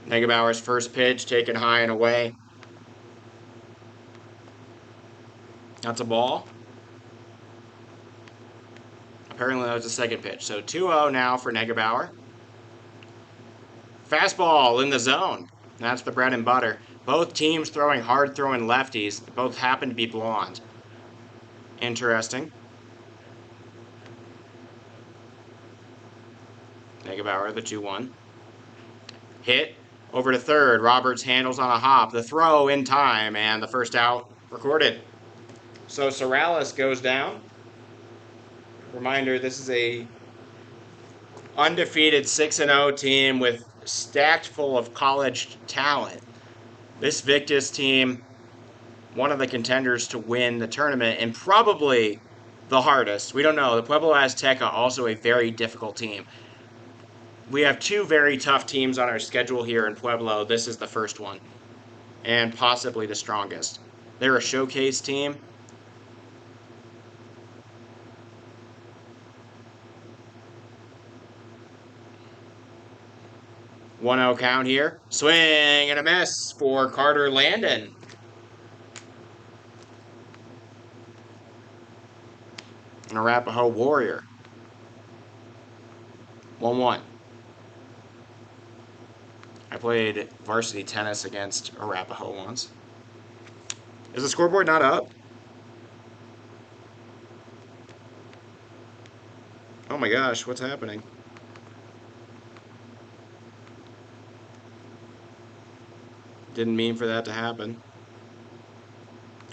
Negebauer's first pitch taken high and away. That's a ball. Apparently that was the second pitch. So 2-0 now for Negebauer. Fastball in the zone. That's the bread and butter. Both teams throwing hard-throwing lefties. Both happen to be blonde. Interesting. Negebauer, the 2-1. Hit over to third. Roberts handles on a hop. The throw in time, and the first out recorded. So Sorales goes down. Reminder, this is a undefeated 6-0 team with stacked full of college talent. This Victus team, one of the contenders to win the tournament, and probably the hardest. We don't know. The Pueblo Azteca, also a very difficult team. We have two very tough teams on our schedule here in Pueblo. This is the first one, and possibly the strongest. They're a showcase team. One-0 count here. Swing and a miss for Carter Landon. An Arapahoe Warrior. 1-1. I played varsity tennis against Arapahoe once. Is the scoreboard not up? Oh my gosh, what's happening? Didn't mean for that to happen.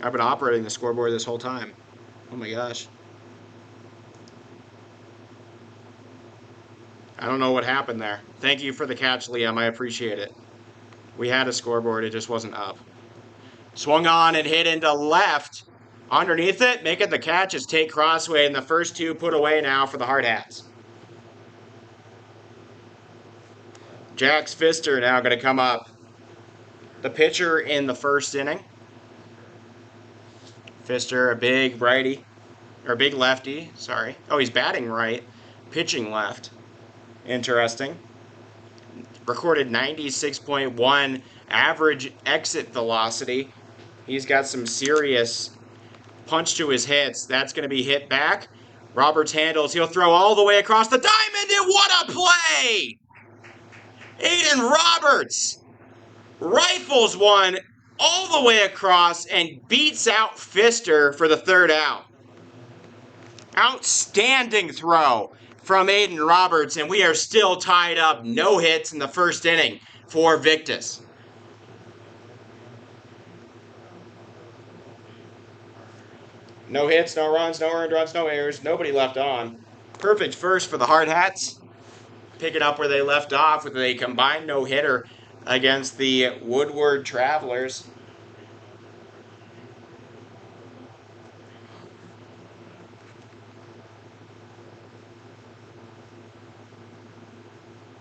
I've been operating the scoreboard this whole time. Oh my gosh. I don't know what happened there. Thank you for the catch, Liam. I appreciate it. We had a scoreboard. It just wasn't up. Swung on and hit into left. Underneath it, making the catch is Tate Crossway, and the first two put away now for the Hardhats. Jax Pfister now going to come up. The pitcher in the first inning. Pfister, a big righty, or big lefty, sorry. Oh, he's batting right, pitching left. Interesting. Recorded 96.1 average exit velocity. He's got some serious punch to his hits. That's going to be hit back. Roberts handles. He'll throw all the way across the diamond, and what a play! Aiden Roberts rifles one all the way across and beats out Pfister for the third out. Outstanding throw from Aiden Roberts, and we are still tied up. No hits in the first inning for Victus. No hits, no runs, no earned runs, no errors. Nobody left on. Perfect first for the Hardhats. Pick it up where they left off with a combined no-hitter against the Woodward Travelers.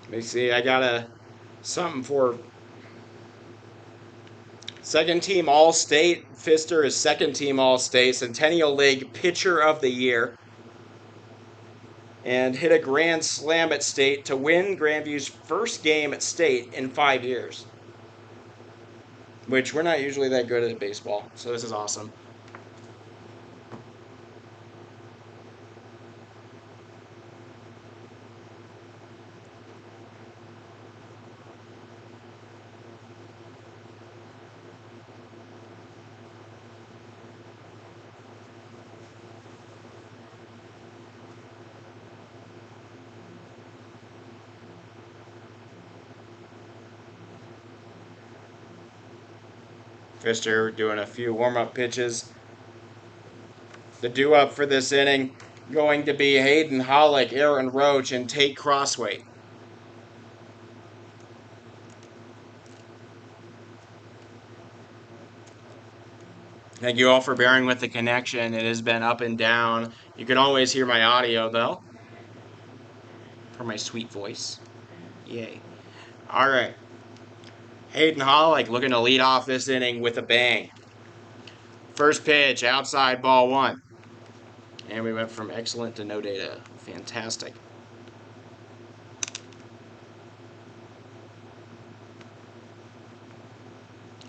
Let me see, I got something for second team All-State. Pfister is second team All-State, Centennial League Pitcher of the Year. And hit a grand slam at state to win Grandview's first game at state in 5 years. Which we're not usually that good at baseball, so this is awesome. Pfister doing a few warm-up pitches. The due-up for this inning going to be Hayden Hollick, Aaron Roach, and Tate Crossway. Thank you all for bearing with the connection. It has been up and down. You can always hear my audio, though, for my sweet voice. Yay. All right. Hayden Hollick looking to lead off this inning with a bang. First pitch, outside, ball one. And we went from excellent to no data. Fantastic.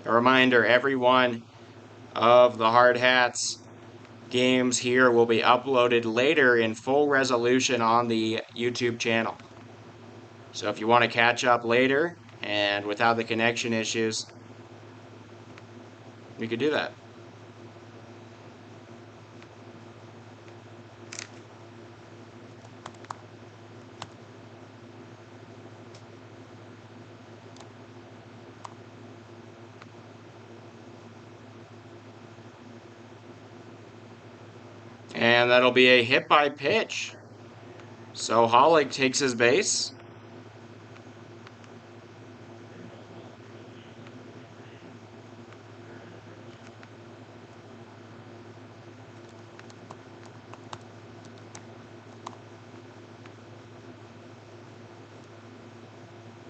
A reminder, every one of the Hardhats games here will be uploaded later in full resolution on the YouTube channel. So if you want to catch up later and without the connection issues, you could do that. And that'll be a hit by pitch. So Hollick takes his base.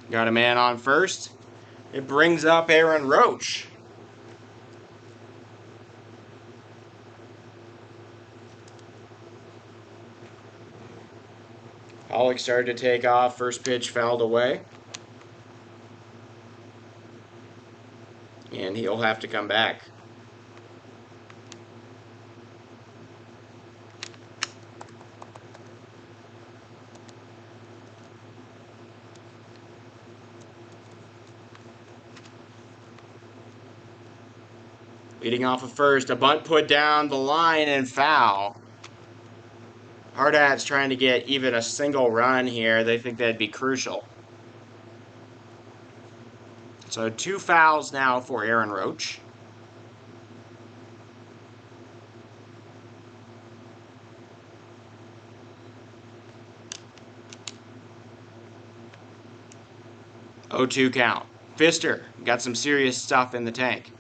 Got a man on first. It brings up Aaron Roach. Hollick started to take off. First pitch fouled away. And he'll have to come back. Leading off of first, a bunt put down the line and foul. Hardhats trying to get even a single run here. They think that'd be crucial. So 2 fouls now for Aaron Roach. Oh, 2 count. Pfister got some serious stuff in the tank.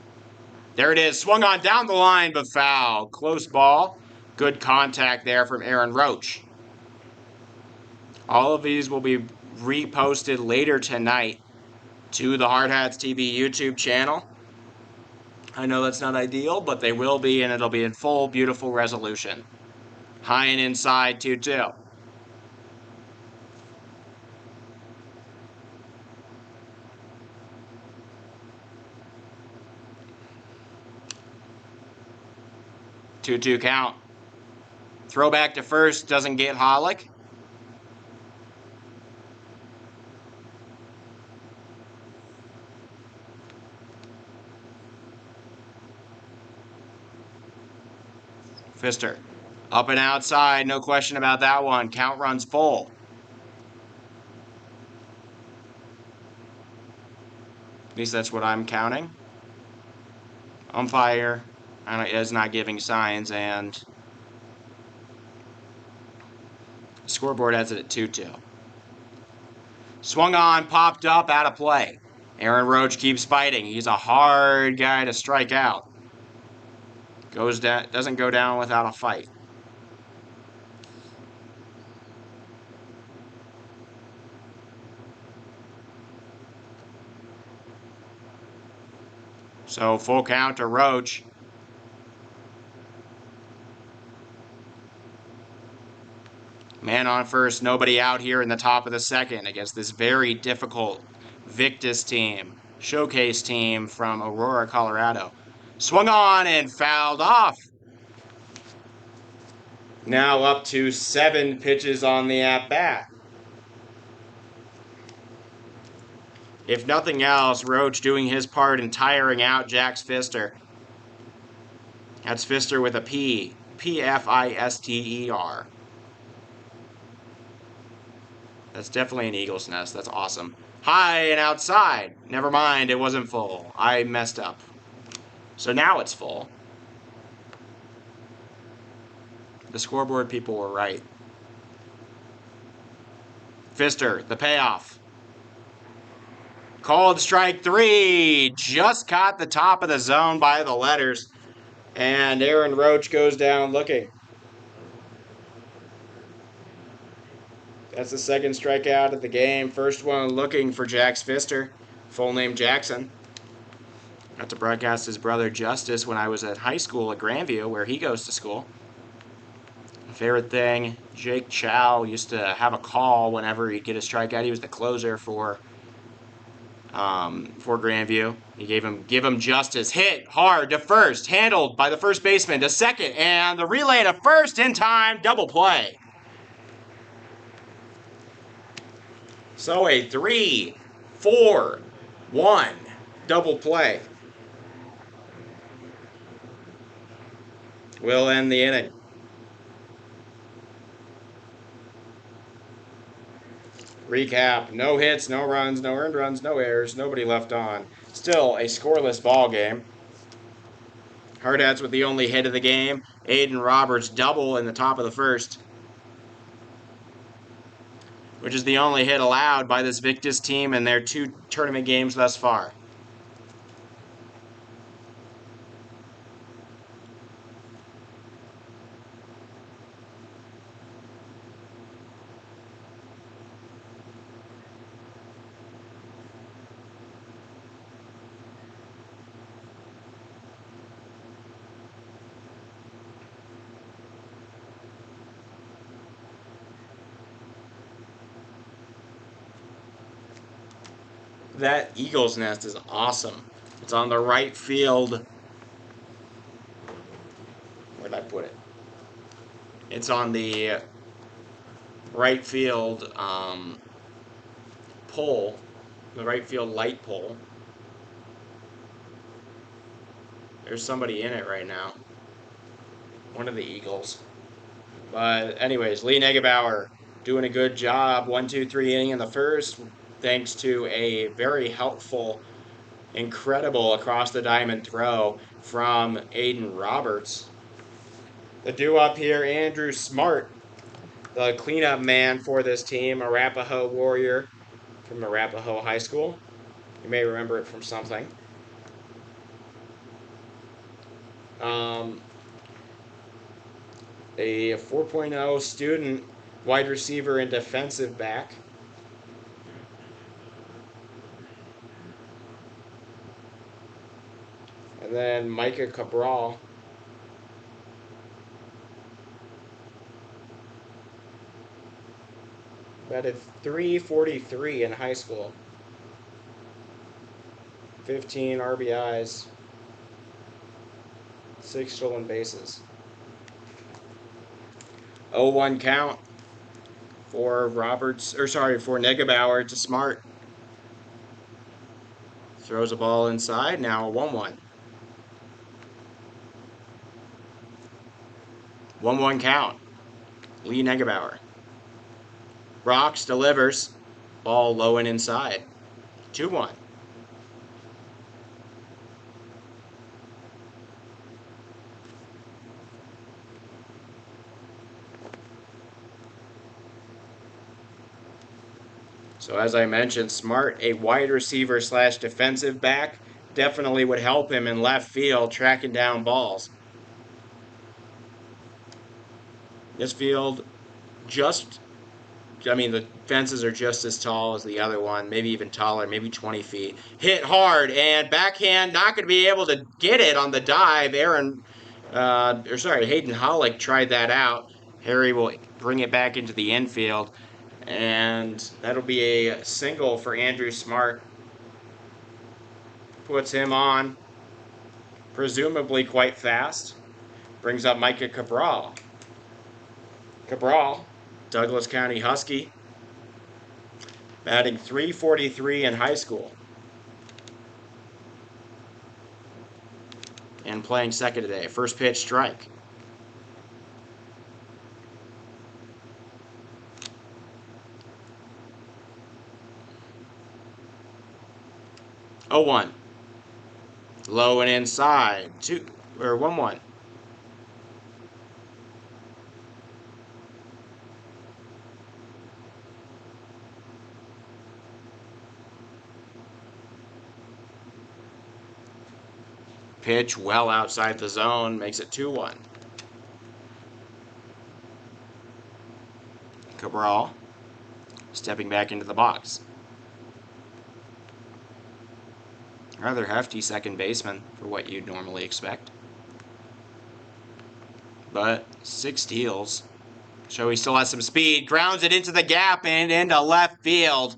There it is. Swung on down the line, but foul. Close ball. Good contact there from Aaron Roach. All of these will be reposted later tonight to the Hardhats TV YouTube channel. I know that's not ideal, but they will be, and it'll be in full, beautiful resolution. High and inside, 2-2. Two count. Throwback to first, doesn't get Hollick. Pfister up and outside, no question about that one. Count runs full. At least that's what I'm counting. Umpire is not giving signs, and scoreboard has it at 2-2. Swung on, popped up, out of play. Aaron Roach keeps fighting. He's a hard guy to strike out. Goes down, doesn't go down without a fight. So full count to Roach. Man on first, nobody out here in the top of the second against this very difficult Victus team, showcase team from Aurora, Colorado. Swung on and fouled off. Now up to 7 pitches on the at-bat. If nothing else, Roach doing his part in tiring out Jax Pfister. That's Pfister with a P. P-F-I-S-T-E-R. That's definitely an eagle's nest. That's awesome. High and outside. Never mind, it wasn't full. I messed up. So now it's full. The scoreboard people were right. Pfister, the payoff. Called strike 3. Just caught the top of the zone by the letters. And Aaron Roach goes down looking. That's the second strikeout of the game. First one looking for Jax Pfister. Full name Jackson. Got to broadcast his brother Justice when I was at high school at Grandview, where he goes to school. Favorite thing, Jake Chow used to have a call whenever he'd get a strikeout. He was the closer for for Grandview. He give him justice. Hit hard to first, handled by the first baseman to second, and the relay to first in time. Double play. So a 3-4-1 double play will end the inning. Recap: no hits, no runs, no earned runs, no errors, nobody left on. Still a scoreless ball game. Hardhats with the only hit of the game. Aiden Roberts double in the top of the first, which is the only hit allowed by this Victus team in their 2 tournament games thus far. That Eagle's nest is awesome. It's on the right field. Where'd I put it? It's on the right field pole, the right field light pole. There's somebody in it right now. One of the Eagles. But anyways, Lee Negebauer doing a good job. 1-2-3 inning in the first, thanks to a very helpful, incredible across the diamond throw from Aiden Roberts. The due-up here, Andrew Smart, the cleanup man for this team, Arapahoe Warrior from Arapahoe High School. You may remember it from something. A 4.0 student, wide receiver and defensive back. And then Micah Cabral. Batted .343 in high school. 15 RBIs. 6 stolen bases. 0-1 count for for Negebauer to Smart. Throws a ball inside, now a 1-1. 1-1 count. Lee Negebauer. Rocks delivers. Ball low and inside. 2-1. So as I mentioned, Smart, a wide receiver / defensive back, definitely would help him in left field tracking down balls. This field the fences are just as tall as the other one, maybe even taller, maybe 20 feet. Hit hard and backhand, not going to be able to get it on the dive. Hayden Hollick tried that out. Harry will bring it back into the infield, and that'll be a single for Andrew Smart. Puts him on, presumably quite fast. Brings up Micah Cabral. Douglas County Husky, batting .343 in high school, and playing second today. First pitch, strike. Oh, 1. Low and inside. 1-1. Pitch well outside the zone, makes it 2-1. Cabral stepping back into the box. Rather hefty second baseman for what you'd normally expect. But 6 steals. So he still has some speed. Grounds it into the gap and into left field.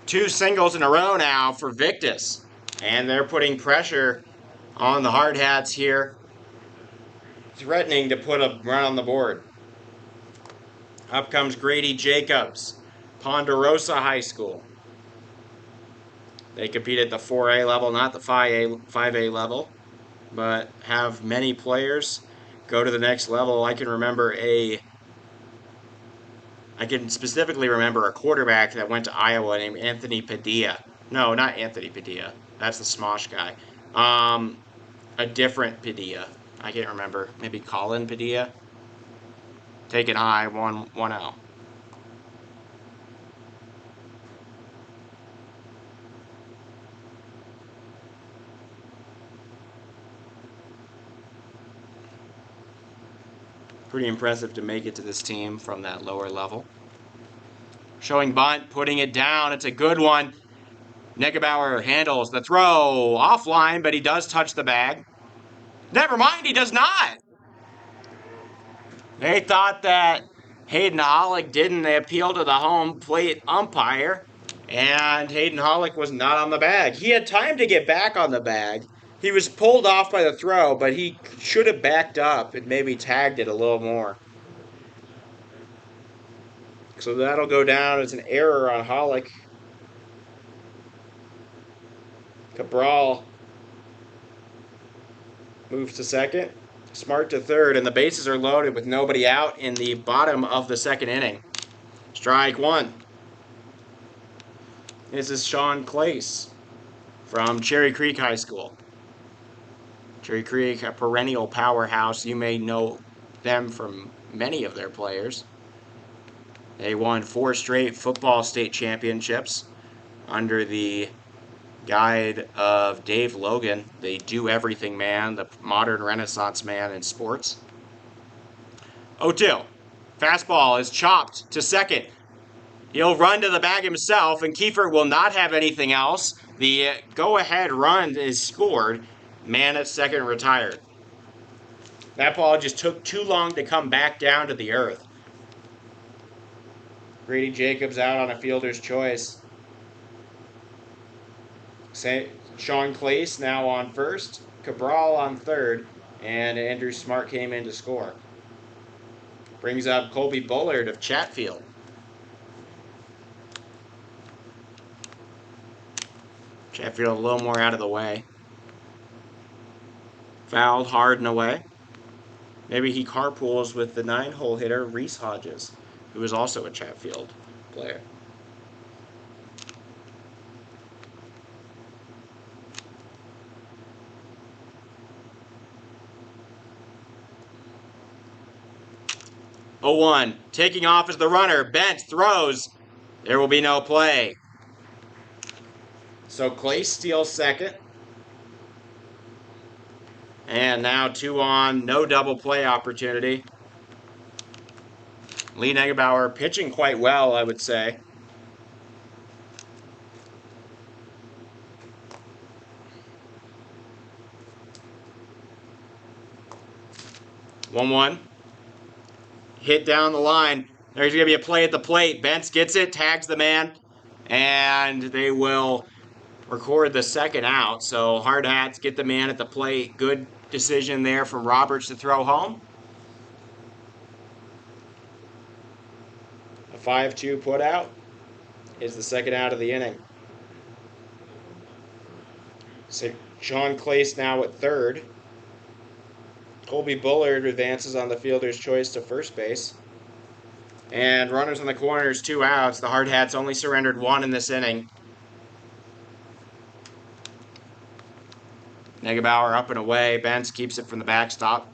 2 singles in a row now for Victus. And they're putting pressure on the Hardhats here, threatening to put a run on the board. Up comes Grady Jacobs, Ponderosa High School. They compete at the 4A level, not the 5A level, but have many players go to the next level. I can specifically remember a quarterback that went to Iowa named Anthony Padilla. No, not Anthony Padilla. That's the Smosh guy. A different Padilla. I can't remember. Maybe Colin Padilla. Taken high, 1-0. Pretty impressive to make it to this team from that lower level. Showing bunt, putting it down. It's a good one. Neckerbauer handles the throw offline, but he does touch the bag. Never mind, he does not. They thought that Hayden Hollick didn't. They appealed to the home plate umpire, and Hayden Hollick was not on the bag. He had time to get back on the bag. He was pulled off by the throw, but he should have backed up and maybe tagged it a little more. So that'll go down as an error on Hollick. Cabral moves to second. Smart to third, and the bases are loaded with nobody out in the bottom of the second inning. Strike one. This is Sean Clace from Cherry Creek High School. Cherry Creek, a perennial powerhouse. You may know them from many of their players. They won 4 straight football state championships under the guide of Dave Logan, the do-everything man, the modern renaissance man in sports. 0-2. Fastball is chopped to second. He'll run to the bag himself, and Kiefer will not have anything else. The go-ahead run is scored. Man at second retired. That ball just took too long to come back down to the earth. Grady Jacobs out on a fielder's choice. Sean Clace now on first, Cabral on third, and Andrew Smart came in to score. Brings up Colby Bullard of Chatfield. Chatfield a little more out of the way. Fouled hard and away. Maybe he carpools with the 9-hole hitter, Reese Hodges, who is also a Chatfield player. Oh, 1. Taking off as the runner. Bent throws. There will be no play. So Clay steals second. And now 2 on. No double play opportunity. Lee Neckerbauer pitching quite well, I would say. One. Hit down the line. There's going to be a play at the plate. Bentz gets it, tags the man, and they will record the second out. So Hardhats get the man at the plate. Good decision there from Roberts to throw home. A 5-2 put out is the second out of the inning. So Sean Clace now at third. Colby Bullard advances on the fielder's choice to first base. And runners on the corners, 2 outs. The Hardhats only surrendered 1 in this inning. Neckerbauer up and away. Bentz keeps it from the backstop.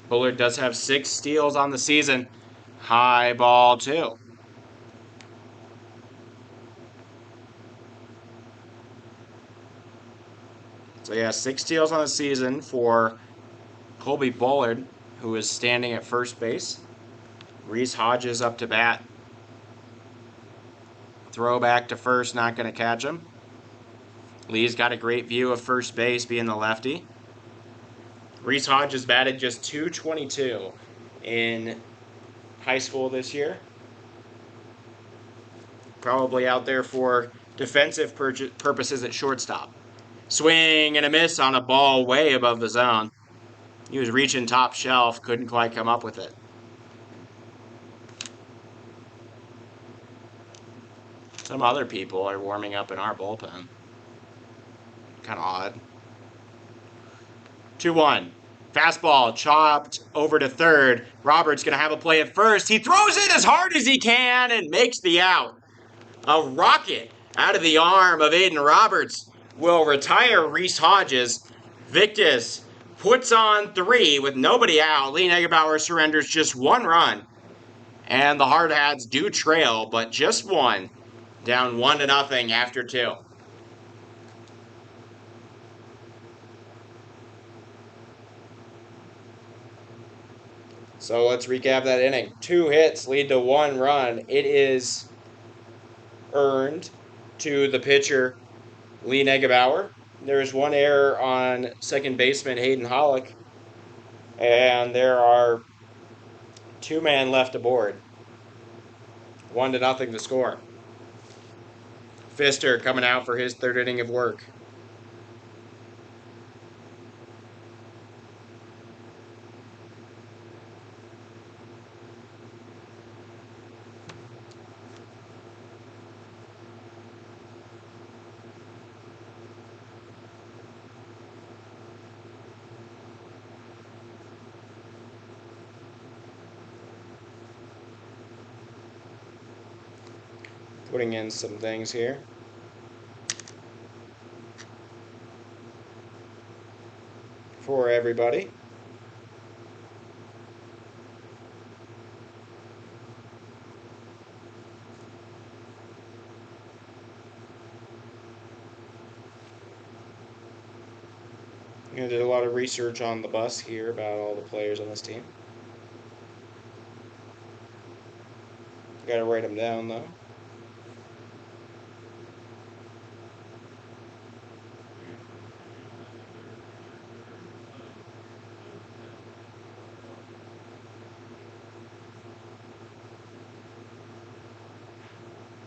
Bullard does have 6 steals on the season. High ball 2. So yeah, 6 steals on the season for Colby Bullard, who is standing at first base. Reese Hodges up to bat. Throw back to first, not going to catch him. Lee's got a great view of first base, being the lefty. Reese Hodges batted just .222 in high school this year. Probably out there for defensive purposes at shortstop. Swing and a miss on a ball way above the zone. He was reaching top shelf, couldn't quite come up with it. Some other people are warming up in our bullpen. Kind of odd. 2-1. Fastball chopped over to third. Roberts going to have a play at first. He throws it as hard as he can and makes the out. A rocket out of the arm of Aiden Roberts will retire Reese Hodges. Victus puts on 3 with nobody out. Lee Negebauer surrenders just 1 run. And the Hardhats do trail, but just 1. Down 1-0 after 2. So let's recap that inning. 2 hits lead to 1 run. It is earned to the pitcher, Lee Negebauer. There is 1 error on second baseman Hayden Hollick. And there are 2 men left aboard. 1-0 the score. Pfister coming out for his 3rd inning of work. Putting in some things here. For everybody. I did a lot of research on the bus here about all the players on this team. Gotta write them down though.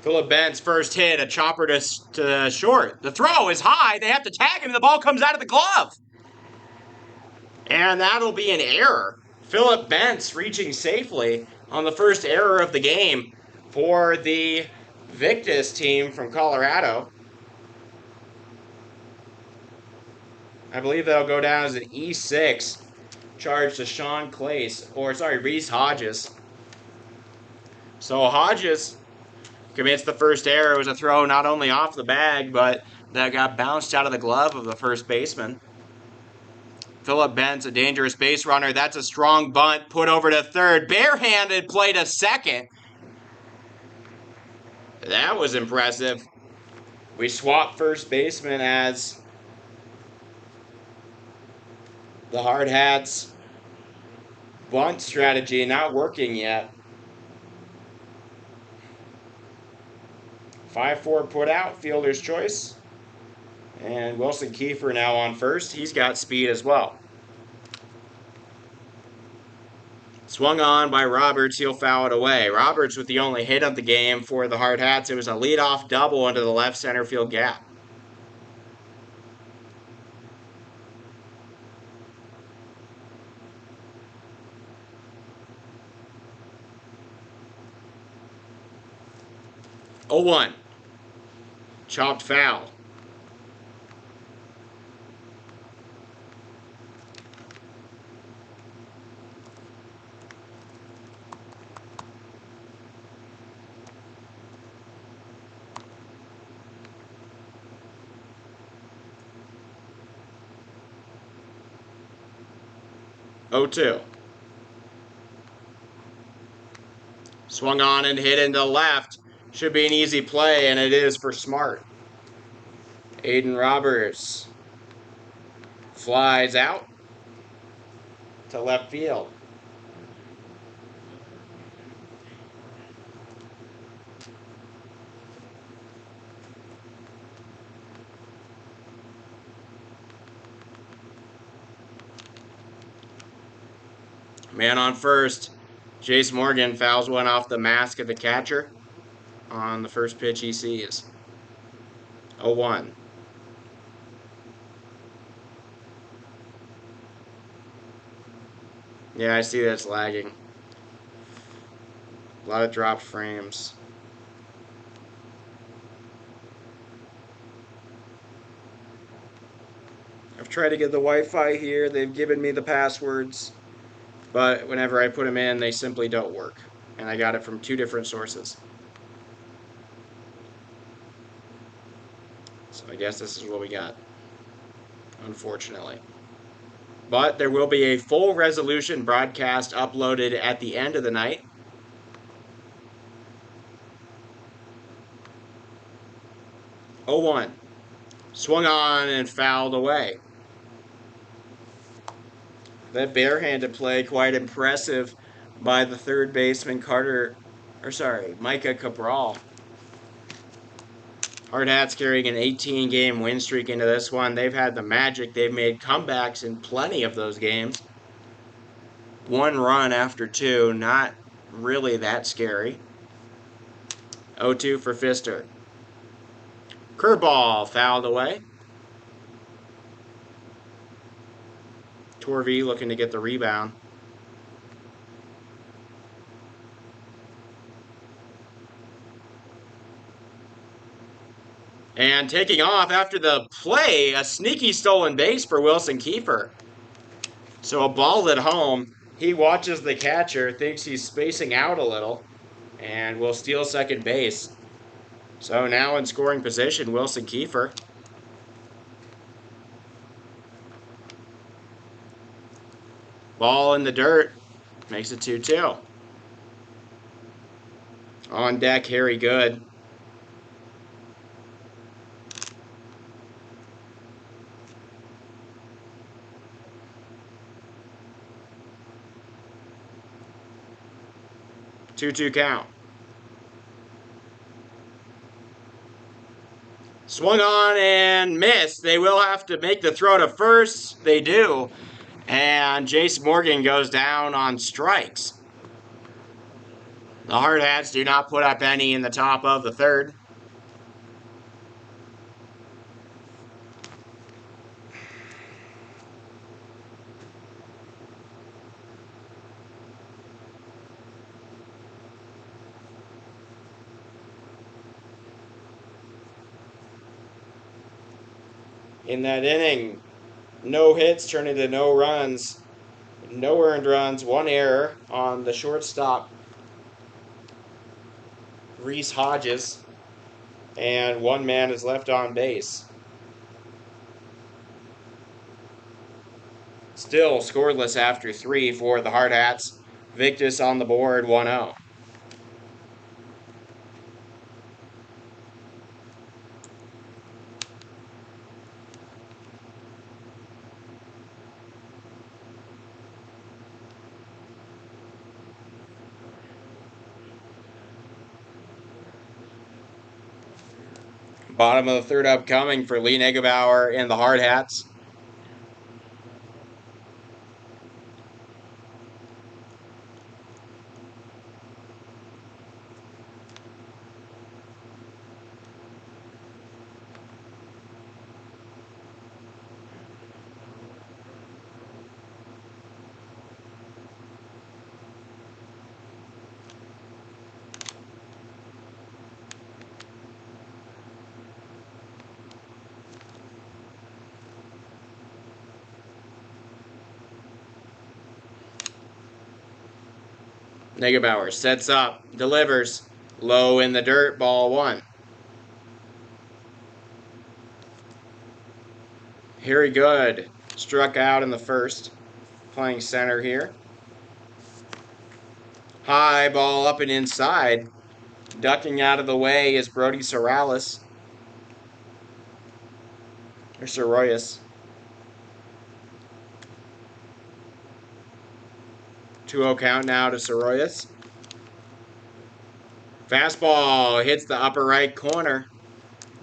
Phillip Bent's first hit, a chopper to short. The throw is high. They have to tag him. The ball comes out of the glove. And that'll be an error. Phillip Bent's reaching safely on the first error of the game for the Victus team from Colorado. I believe that'll go down as an E6 charge to Reese Hodges. So Hodges commits the first error. It was a throw not only off the bag, but that got bounced out of the glove of the first baseman. Phillip Bent's a dangerous base runner. That's a strong bunt put over to third. Barehanded play to second. That was impressive. We swapped first baseman as the Hardhats bunt strategy not working yet. 5-4 put out, fielder's choice. And Wilson Kiefer now on first. He's got speed as well. Swung on by Roberts. He'll foul it away. Roberts with the only hit of the game for the Hardhats. It was a leadoff double into the left center field gap. Oh, 1. Chopped foul. Oh, 2. Swung on and hit into left. Should be an easy play, and it is for Smart. Aiden Roberts flies out to left field. Man on first. Jace Morgan fouls one off the mask of the catcher on the first pitch he sees. 0-1. Yeah, I see that's lagging. A lot of dropped frames. I've tried to get the Wi-Fi here. They've given me the passwords. But whenever I put them in, they simply don't work. And I got it from 2 different sources. So I guess this is what we got. Unfortunately. But there will be a full resolution broadcast uploaded at the end of the night. Oh, 0-1. Swung on and fouled away. That barehanded play, quite impressive by the third baseman Micah Cabral. Hardhats carrying an 18-game win streak into this one. They've had the magic. They've made comebacks in plenty of those games. 1 run after 2, not really that scary. 0-2 for Pfister. Curveball fouled away. Torvey looking to get the rebound. And taking off after the play, a sneaky stolen base for Wilson Kiefer. So a ball at home. He watches the catcher, thinks he's spacing out a little, and will steal second base. So now in scoring position, Wilson Kiefer. Ball in the dirt. Makes it 2-2. On deck, Harry Good. Two-two count. Swung on and missed. They will have to make the throw to first. They do. And Jace Morgan goes down on strikes. The Hardhats do not put up any in the top of the third. In that inning, no hits turn into no runs. No earned runs, 1 error on the shortstop, Reese Hodges, and 1 man is left on base. Still scoreless after 3 for the Hardhats. Victus on the board, 1-0. Bottom of the third upcoming for Lee Negebauer and the Hardhats. Negebauer sets up, delivers, low in the dirt, ball 1. Harry Good struck out in the first, playing center here. High ball up and inside. Ducking out of the way is Brody Soroyas. 2-0 count now to Soroyas. Fastball hits the upper right corner.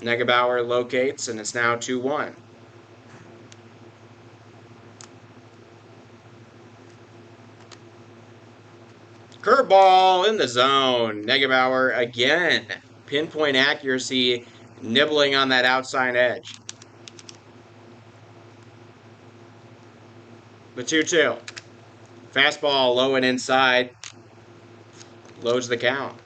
Negebauer locates, and it's now 2-1. Curveball in the zone. Negebauer again. Pinpoint accuracy, nibbling on that outside edge. The 2-2. Fastball low and inside. Loads the count.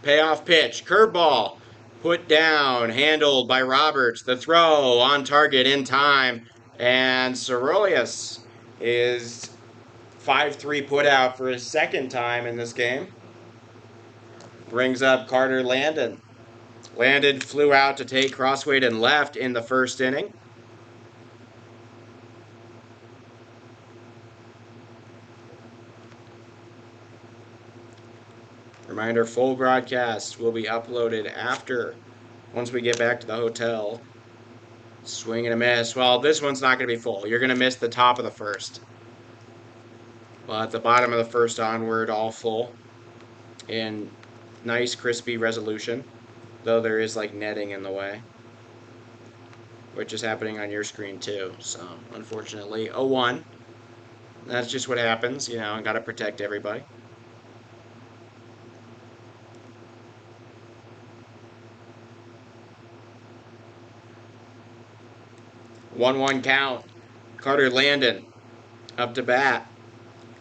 Payoff pitch. Curveball. Put down. Handled by Roberts. The throw on target in time. And Cerolius is 5-3 put out for his second time in this game. Brings up Carter Landon. Landon flew out to take crossweight and left in the first inning. Reminder, full broadcast will be uploaded once we get back to the hotel. Swing and a miss. Well, this one's not going to be full. You're going to miss the top of the first. But the bottom of the first onward, all full. In nice, crispy resolution. Though there is like netting in the way. Which is happening on your screen too. So, unfortunately, 0-1. That's just what happens, I got to protect everybody. One count. Carter Landon up to bat.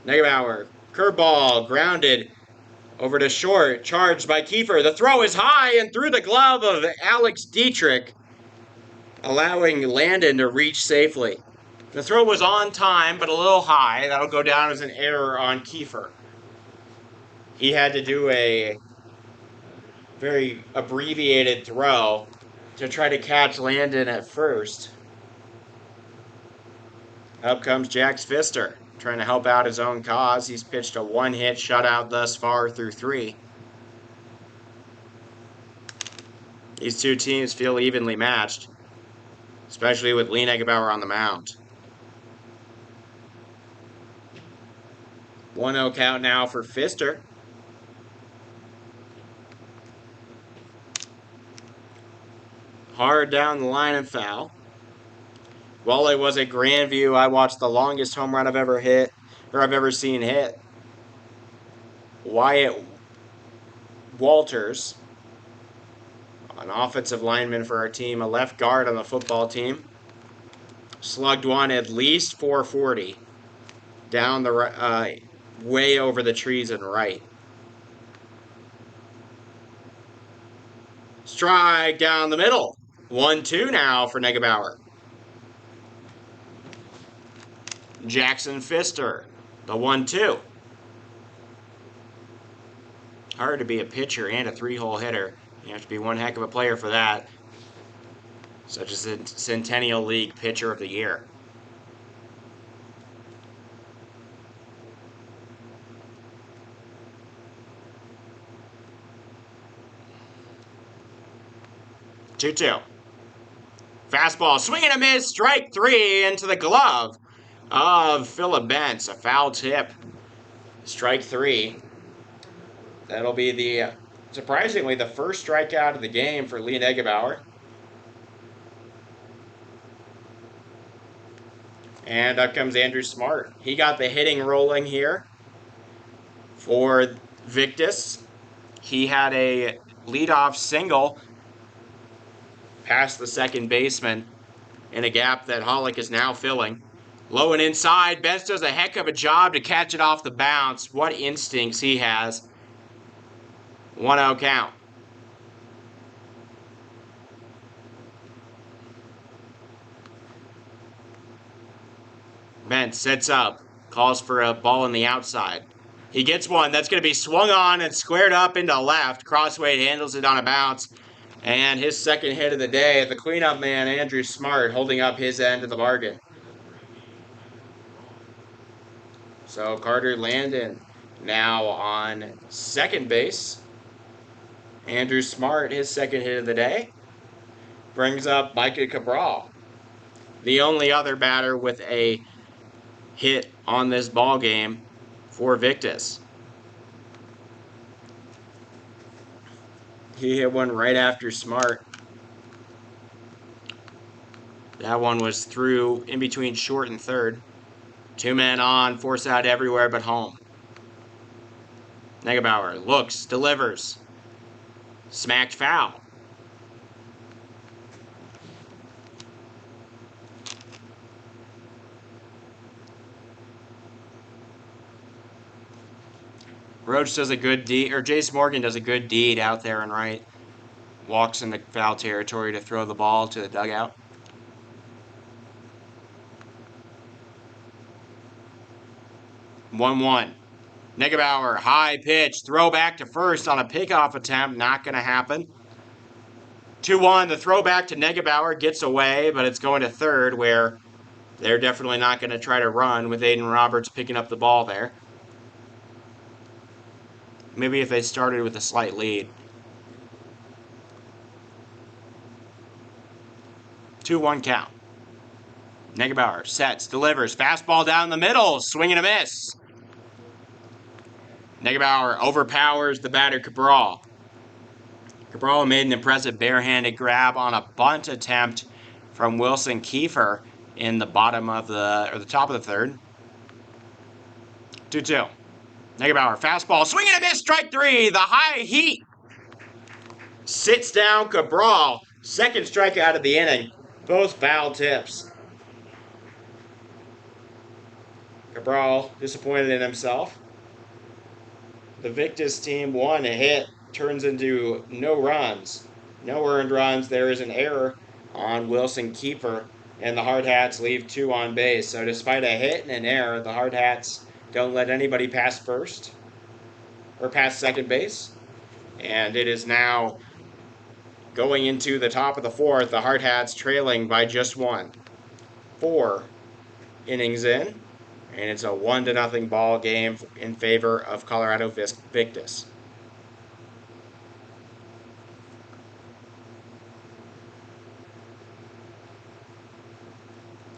Negebauer, curveball, grounded over to short, charged by Kiefer. The throw is high and through the glove of Alex Dietrich, allowing Landon to reach safely. The throw was on time, but a little high. That'll go down as an error on Kiefer. He had to do a very abbreviated throw to try to catch Landon at first. Up comes Jax Pfister, trying to help out his own cause. He's pitched a one-hit shutout thus far through 3. These two teams feel evenly matched, especially with Lee Negebauer on the mound. 1-0 count now for Pfister. Hard down the line and foul. While I was at Grandview, I watched the longest home run I've ever seen hit. Wyatt Walters, an offensive lineman for our team, a left guard on the football team, slugged one at least 440 down the way over the trees and right. Strike down the middle. 1-2 now for Negebauer. Jackson Pfister, the 1-2. Hard to be a pitcher and a 3-hole hitter. You have to be one heck of a player for that. Such as the Centennial League Pitcher of the Year. Two. Fastball, swing and a miss, strike 3 into the glove of Phillip Bentz. A foul tip. Strike 3. That'll be surprisingly, the first strikeout of the game for Lee Negebauer. And up comes Andrew Smart. He got the hitting rolling here for Victus. He had a leadoff single past the second baseman in a gap that Hollick is now filling. Low and inside. Bentz does a heck of a job to catch it off the bounce. What instincts he has. 1-0 count. Bentz sets up. Calls for a ball on the outside. He gets one. That's going to be swung on and squared up into left. Crossweight handles it on a bounce. And his second hit of the day, the cleanup man, Andrew Smart, holding up his end of the bargain. So Carter Landon now on second base. Andrew Smart, his second hit of the day, brings up Micah Cabral, the only other batter with a hit on this ball game for Victus. He hit one right after Smart. That one was through in between short and third. 2 men on, force out everywhere but home. Negebauer looks, delivers. Smacked foul. Roach does a good deed, or Jace Morgan does a good deed out there and right. Walks into foul territory to throw the ball to the dugout. One. Negebauer, high pitch, throw back to first on a pickoff attempt, not going to happen. 2-1, the throw back to Negebauer gets away, but it's going to third, where they're definitely not going to try to run with Aiden Roberts picking up the ball there. Maybe if they started with a slight lead. 2-1 count. Negebauer sets, delivers, fastball down the middle, swing and a miss. Negebauer overpowers the batter Cabral. Cabral made an impressive barehanded grab on a bunt attempt from Wilson Kiefer in the bottom of the top of the third. 2-2. Negebauer, fastball, swing and a miss, strike three. The high heat sits down Cabral. Second strikeout of the inning. Both foul tips. Cabral disappointed in himself. The Victus team won a hit, turns into no runs. No earned runs. There is an error on Wilson Kiefer, and the Hardhats leave 2 on base. So despite a hit and an error, the Hardhats don't let anybody pass first or past second base. And it is now going into the top of the fourth, the Hardhats trailing by just 1. 4 innings in. And it's a 1-0 ball game in favor of Colorado Victus.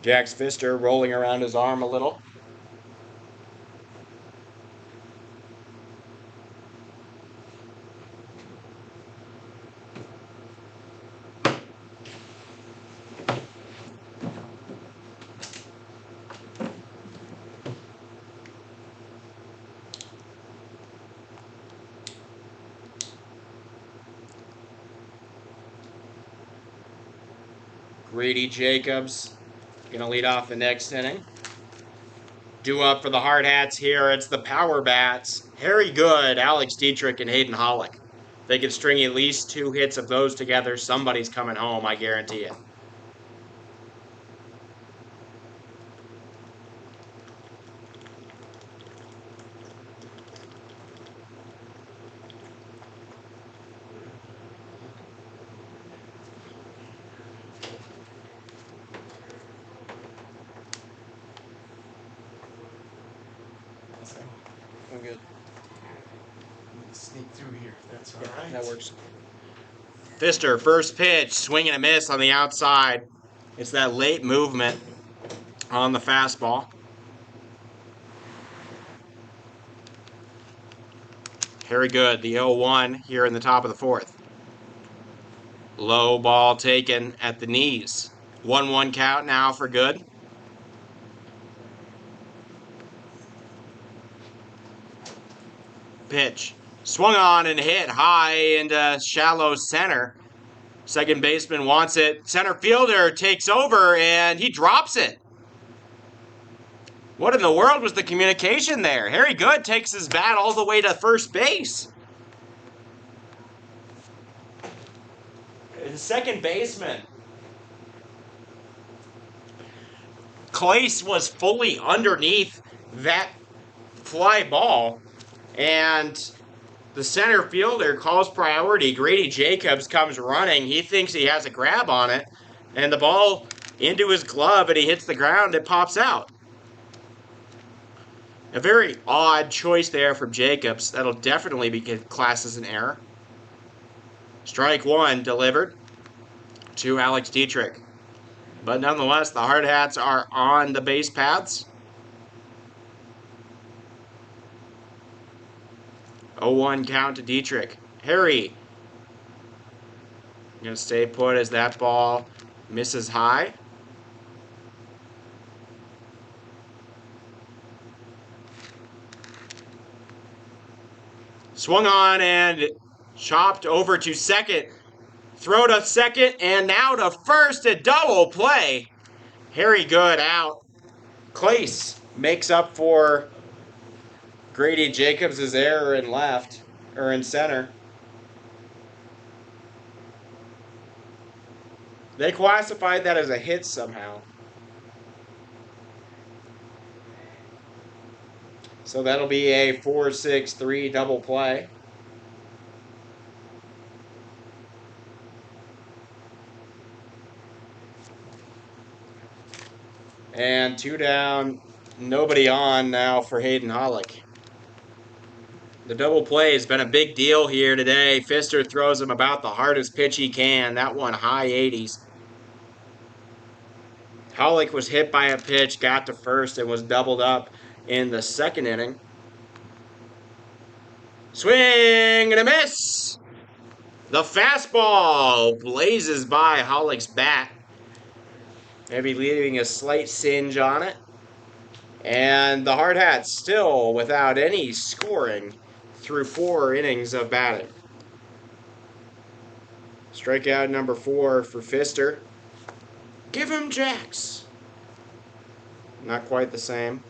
Jax Pfister rolling around his arm a little. Grady Jacobs going to lead off the next inning. Due up for the Hardhats here, it's the Power Bats. Harry Good, Alex Dietrich, and Hayden Hollick. They could string at least 2 hits of those together. Somebody's coming home, I guarantee it. I'm good. Sneak through here, if that's all right. That works. Pfister, first pitch, swing and a miss on the outside. It's that late movement on the fastball. Very good, the 0-1 here in the top of the fourth. Low ball taken at the knees. 1-1 count now for Good. Pitch. Swung on and hit high into shallow center. Second baseman wants it. Center fielder takes over and he drops it. What in the world was the communication there? Harry Good takes his bat all the way to first base. The second baseman, Clace, was fully underneath that fly ball, and the center fielder calls priority. Grady Jacobs comes running. He thinks he has a grab on it, and the ball into his glove, and he hits the ground. It pops out. A very odd choice there from Jacobs. That'll definitely be classed as an error. Strike one delivered to Alex Dietrich. But nonetheless, the Hardhats are on the base paths. 0-1 count to Dietrich. Harry Going to stay put as that ball misses high. Swung on and chopped over to second. Throw to second and now to first. A double play. Harry Good out. Clace makes up for Grady Jacobs' error in left, or in center. They classified that as a hit somehow. So that'll be a 4-6-3 double play. And 2 down, nobody on now for Hayden Hollick. The double play has been a big deal here today. Pfister throws him about the hardest pitch he can. That one high 80s. Hollick was hit by a pitch, got to first, and was doubled up in the second inning. Swing and a miss. The fastball blazes by Hollick's bat. Maybe leaving a slight singe on it. And the Hardhats still without any scoring through 4 innings of batting. Strikeout number 4 for Pfister. Give him jacks. Not quite the same.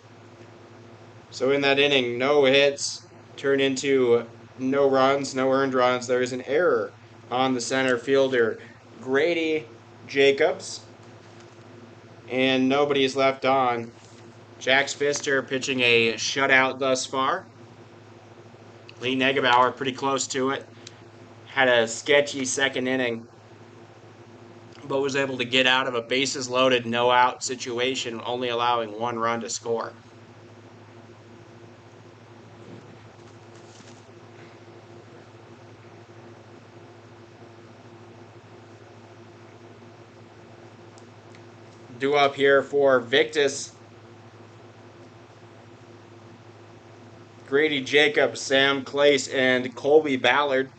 So in that inning, no hits turn into no runs, no earned runs. There is an error on the center fielder, Grady Jacobs. And nobody's left on. Jax Pfister pitching a shutout thus far. Lee Negebauer pretty close to it. Had a sketchy second inning, but was able to get out of a bases loaded, no out situation, only allowing 1 run to score. Due up here for Victus. Grady Jacobs, Sam Clace, and Colby Ballard.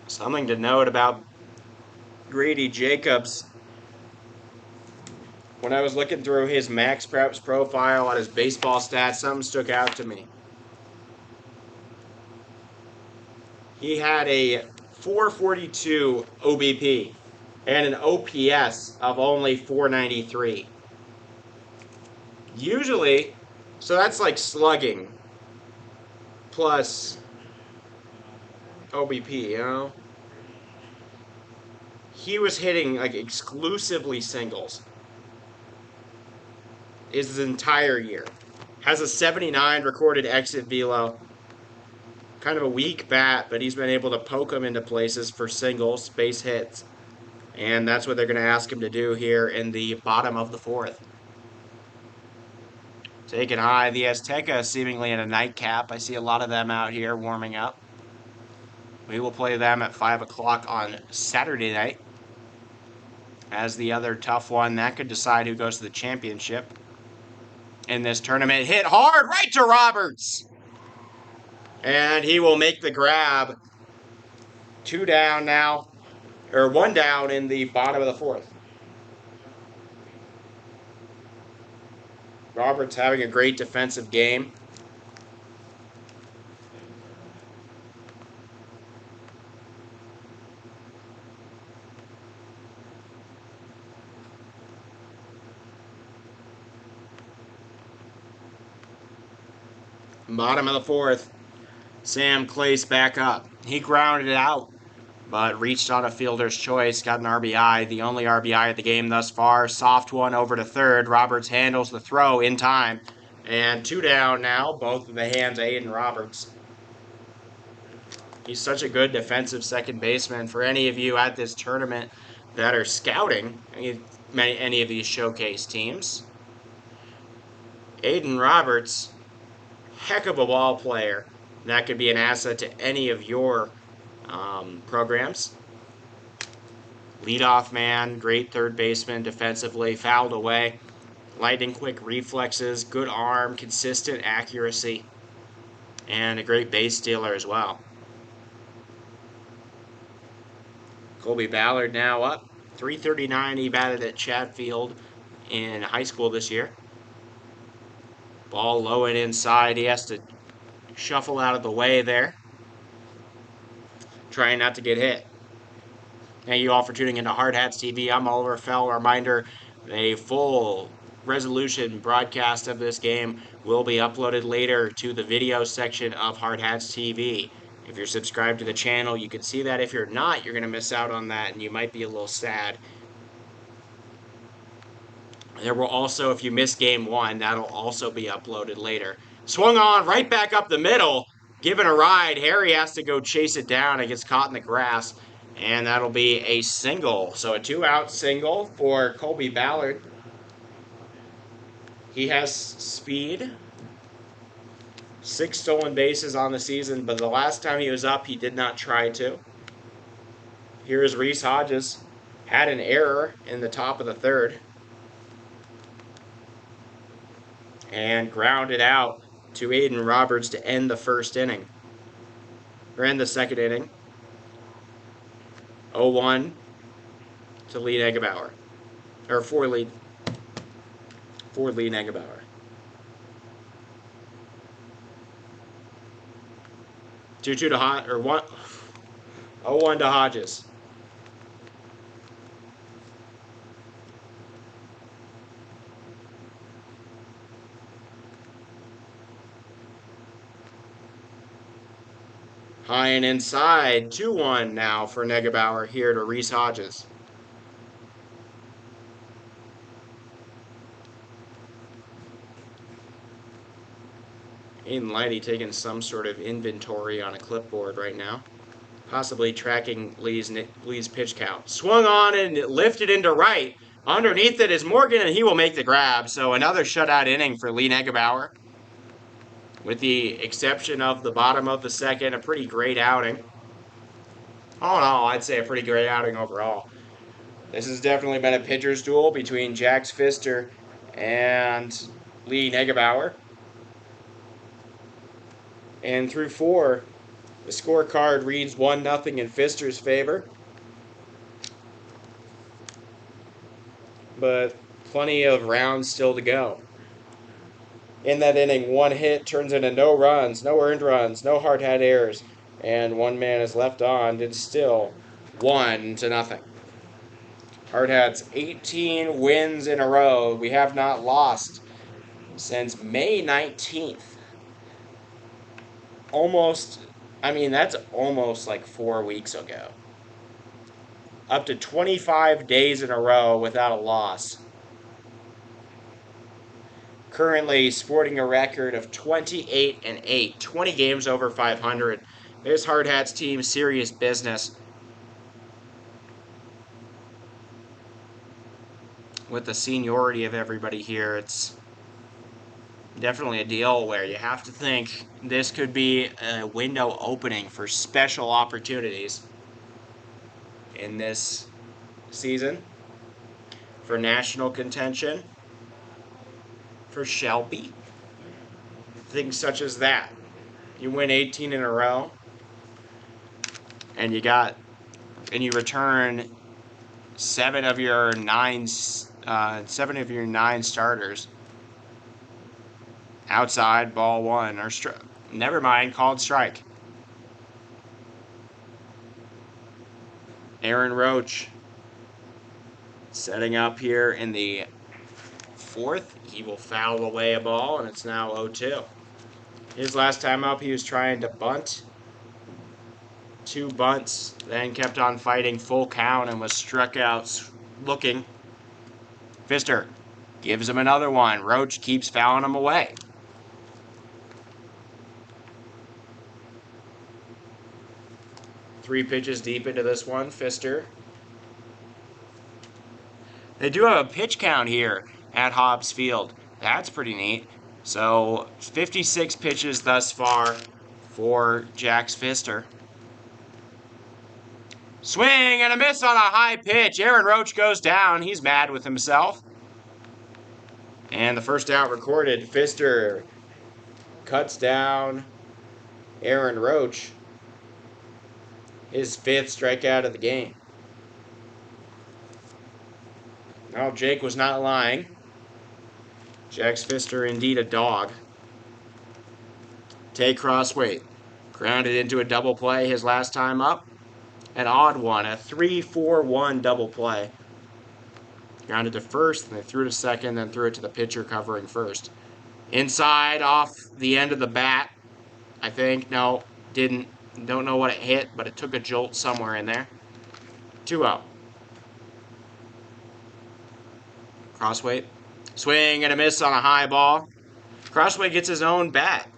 Something to note about Grady Jacobs. When I was looking through his Max Preps profile on his baseball stats, something stuck out to me. He had a 442 OBP and an OPS of only 493. Usually, so that's like slugging plus OBP, you know? He was hitting like exclusively singles his entire year. Has a 79 recorded exit velo. Kind of a weak bat, but he's been able to poke him into places for singles, base hits. And that's what they're going to ask him to do here in the bottom of the 4th. Taking high, the Azteca seemingly in a nightcap. I see a lot of them out here warming up. We will play them at 5 o'clock on Saturday night. As the other tough one, that could decide who goes to the championship in this tournament. Hit hard right to Roberts. And he will make the grab. 2 down now, or 1 down in the bottom of the 4th. Roberts having a great defensive game. Bottom of the 4th. Sam Clace back up. He grounded it out, but reached on a fielder's choice, got an RBI, the only RBI of the game thus far. Soft one over to third. Roberts handles the throw in time. And 2 down now, both of the hands of Aiden Roberts. He's such a good defensive second baseman. For any of you at this tournament that are scouting any of these showcase teams, Aiden Roberts, heck of a ball player. That could be an asset to any of your programs. Leadoff man, great third baseman defensively, fouled away. Lightning quick reflexes, good arm, consistent accuracy, and a great base stealer as well. Colby Ballard now up. .339, he batted at Chatfield in high school this year. Ball low and inside. He has to shuffle out of the way there, trying not to get hit. Thank you all for tuning into Hardhats TV. I'm Oliver Fell. Reminder, a full resolution broadcast of this game will be uploaded later to the video section of Hardhats TV. If you're subscribed to the channel, you can see that. If you're not, you're going to miss out on that, and you might be a little sad. There will also, if you miss game one, that'll also be uploaded later. Swung on right back up the middle, given a ride. Harry has to go chase it down. It gets caught in the grass, and that'll be a single. So a 2-out single for Colby Ballard. He has speed. 6 stolen bases on the season, but the last time he was up, he did not try to. Here's Reese Hodges. Had an error in the top of the third. And grounded out to Aiden Roberts to end the first inning. Or end the second inning. 0-1 to Lee Negebauer. Or for Lee Negebauer. 2-2 to 0-1 to Hodges. High and inside, 2-1 now for Negebauer here to Reese Hodges. Aiden Lighty taking some sort of inventory on a clipboard right now. Possibly tracking Lee's pitch count. Swung on and lifted into right. Underneath it is Morgan, and he will make the grab. So another shutout inning for Lee Negebauer. With the exception of the bottom of the second, a pretty great outing. All in all, I'd say a pretty great outing overall. This has definitely been a pitcher's duel between Jax Pfister and Lee Negebauer. And through 4, the scorecard reads 1-0 in Pfister's favor. But plenty of rounds still to go. In that inning, 1 hit turns into no runs, no earned runs, no hard hat errors, and 1 man is left on. It's still 1-0. Hardhats 18 wins in a row. We have not lost since May 19th. That's almost like 4 weeks ago. Up to 25 days in a row without a loss. Currently sporting a record of 28-8, 20 games over 500. This Hardhats team, serious business. With the seniority of everybody here, it's definitely a deal where you have to think this could be a window opening for special opportunities in this season for national contention, for Shelby, things such as that. You win 18 in a row, and you return 7 of your 9 starters. Outside, ball 1, or never mind, called strike. Aaron Roach setting up here in the 4th. He will foul away a ball, and it's now 0-2. His last time up, he was trying to bunt. 2 bunts, then kept on fighting full count and was struck out looking. Pfister gives him another one. Roach keeps fouling him away. Three pitches deep into this one, Pfister. They do have a pitch count here at Hobbs Field. That's pretty neat. So 56 pitches thus far for Jax Pfister. Swing and a miss on a high pitch. Aaron Roach goes down. He's mad with himself. And the first out recorded. Pfister cuts down Aaron Roach. His 5th strikeout of the game. Well, Jake was not lying. Jack's Pfister indeed a dog. Take cross-weight. Grounded into a double play his last time up. An odd one, a 3-4-1 double play. Grounded to first, and they threw to second, then threw it to the pitcher covering first. Inside, off the end of the bat, I think. No, didn't. Don't know what it hit, but it took a jolt somewhere in there. 2-0. Crossweight. Swing and a miss on a high ball. Crossweight gets his own bat.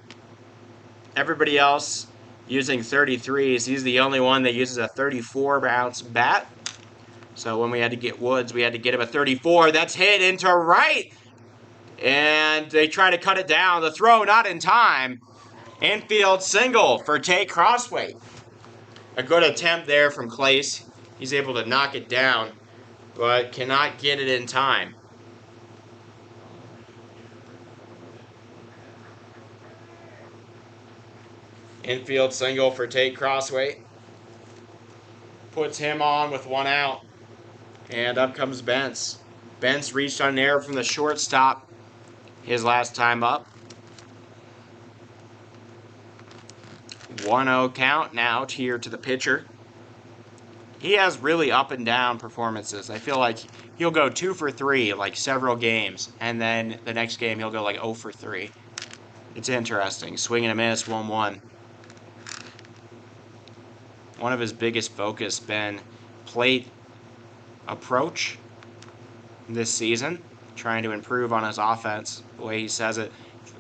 Everybody else using 33s. He's the only one that uses a 34-ounce bat. So when we had to get Woods, we had to get him a 34. That's hit into right. And they try to cut it down. The throw not in time. Infield single for Tate Crossweight. A good attempt there from Clace. He's able to knock it down, but cannot get it in time. Infield single for Tate Crossweight. Puts him on with 1 out. And up comes Bentz. Bentz reached on an error from the shortstop his last time up. 1-0 count now here to the pitcher. He has really up and down performances. I feel like he'll go 2 for 3 like several games, and then the next game he'll go like 0 for 3. It's interesting. Swing and a miss, 1-1. One of his biggest focus been plate approach this season, trying to improve on his offense. The way he says it,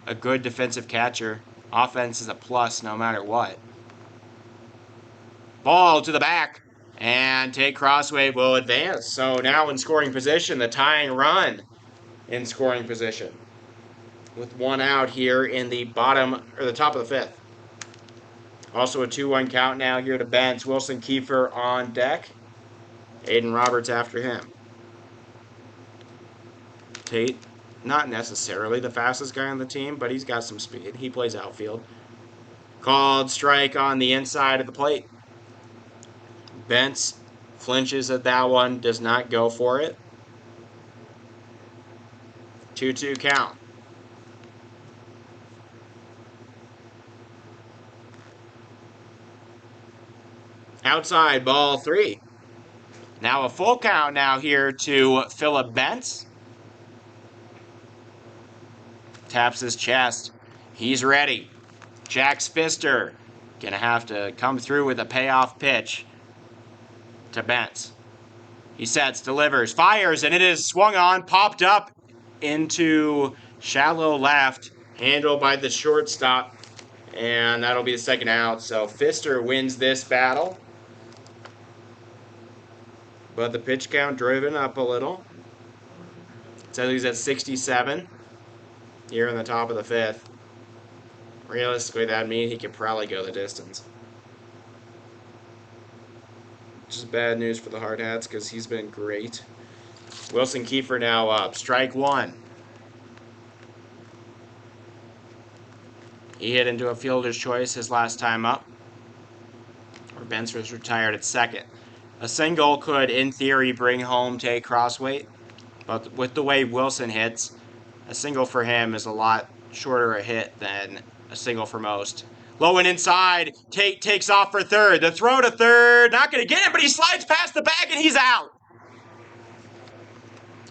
a good defensive catcher, offense is a plus no matter what. Ball to the back, and Tate Crossweight will advance. So now in scoring position, the tying run in scoring position, with 1 out here in the bottom or the top of the 5th. Also a 2-1 count now here to Bentz. Wilson Kiefer on deck. Aiden Roberts after him. Tate, not necessarily the fastest guy on the team, but he's got some speed. He plays outfield. Called strike on the inside of the plate. Bentz flinches at that one, does not go for it. 2-2 count. Outside, ball 3. Now a full count now here to Phillip Bentz. Taps his chest. He's ready. Jack's Pfister gonna have to come through with a payoff pitch to Bentz. He sets, delivers, fires, and it is swung on, popped up into shallow left, handled by the shortstop, and that'll be the second out. So Pfister wins this battle. But the pitch count driven up a little. It says he's at 67 here in the top of the 5th. Realistically, that'd mean he could probably go the distance. Which is bad news for the Hardhats because he's been great. Wilson Kiefer now up. Strike 1. He hit into a fielder's choice his last time up. Or Bentz was retired at second. A single could, in theory, bring home Tate Crossweight, but with the way Wilson hits, a single for him is a lot shorter a hit than a single for most. Low and inside, Tate takes off for third. The throw to third, not going to get it, but he slides past the bag and he's out.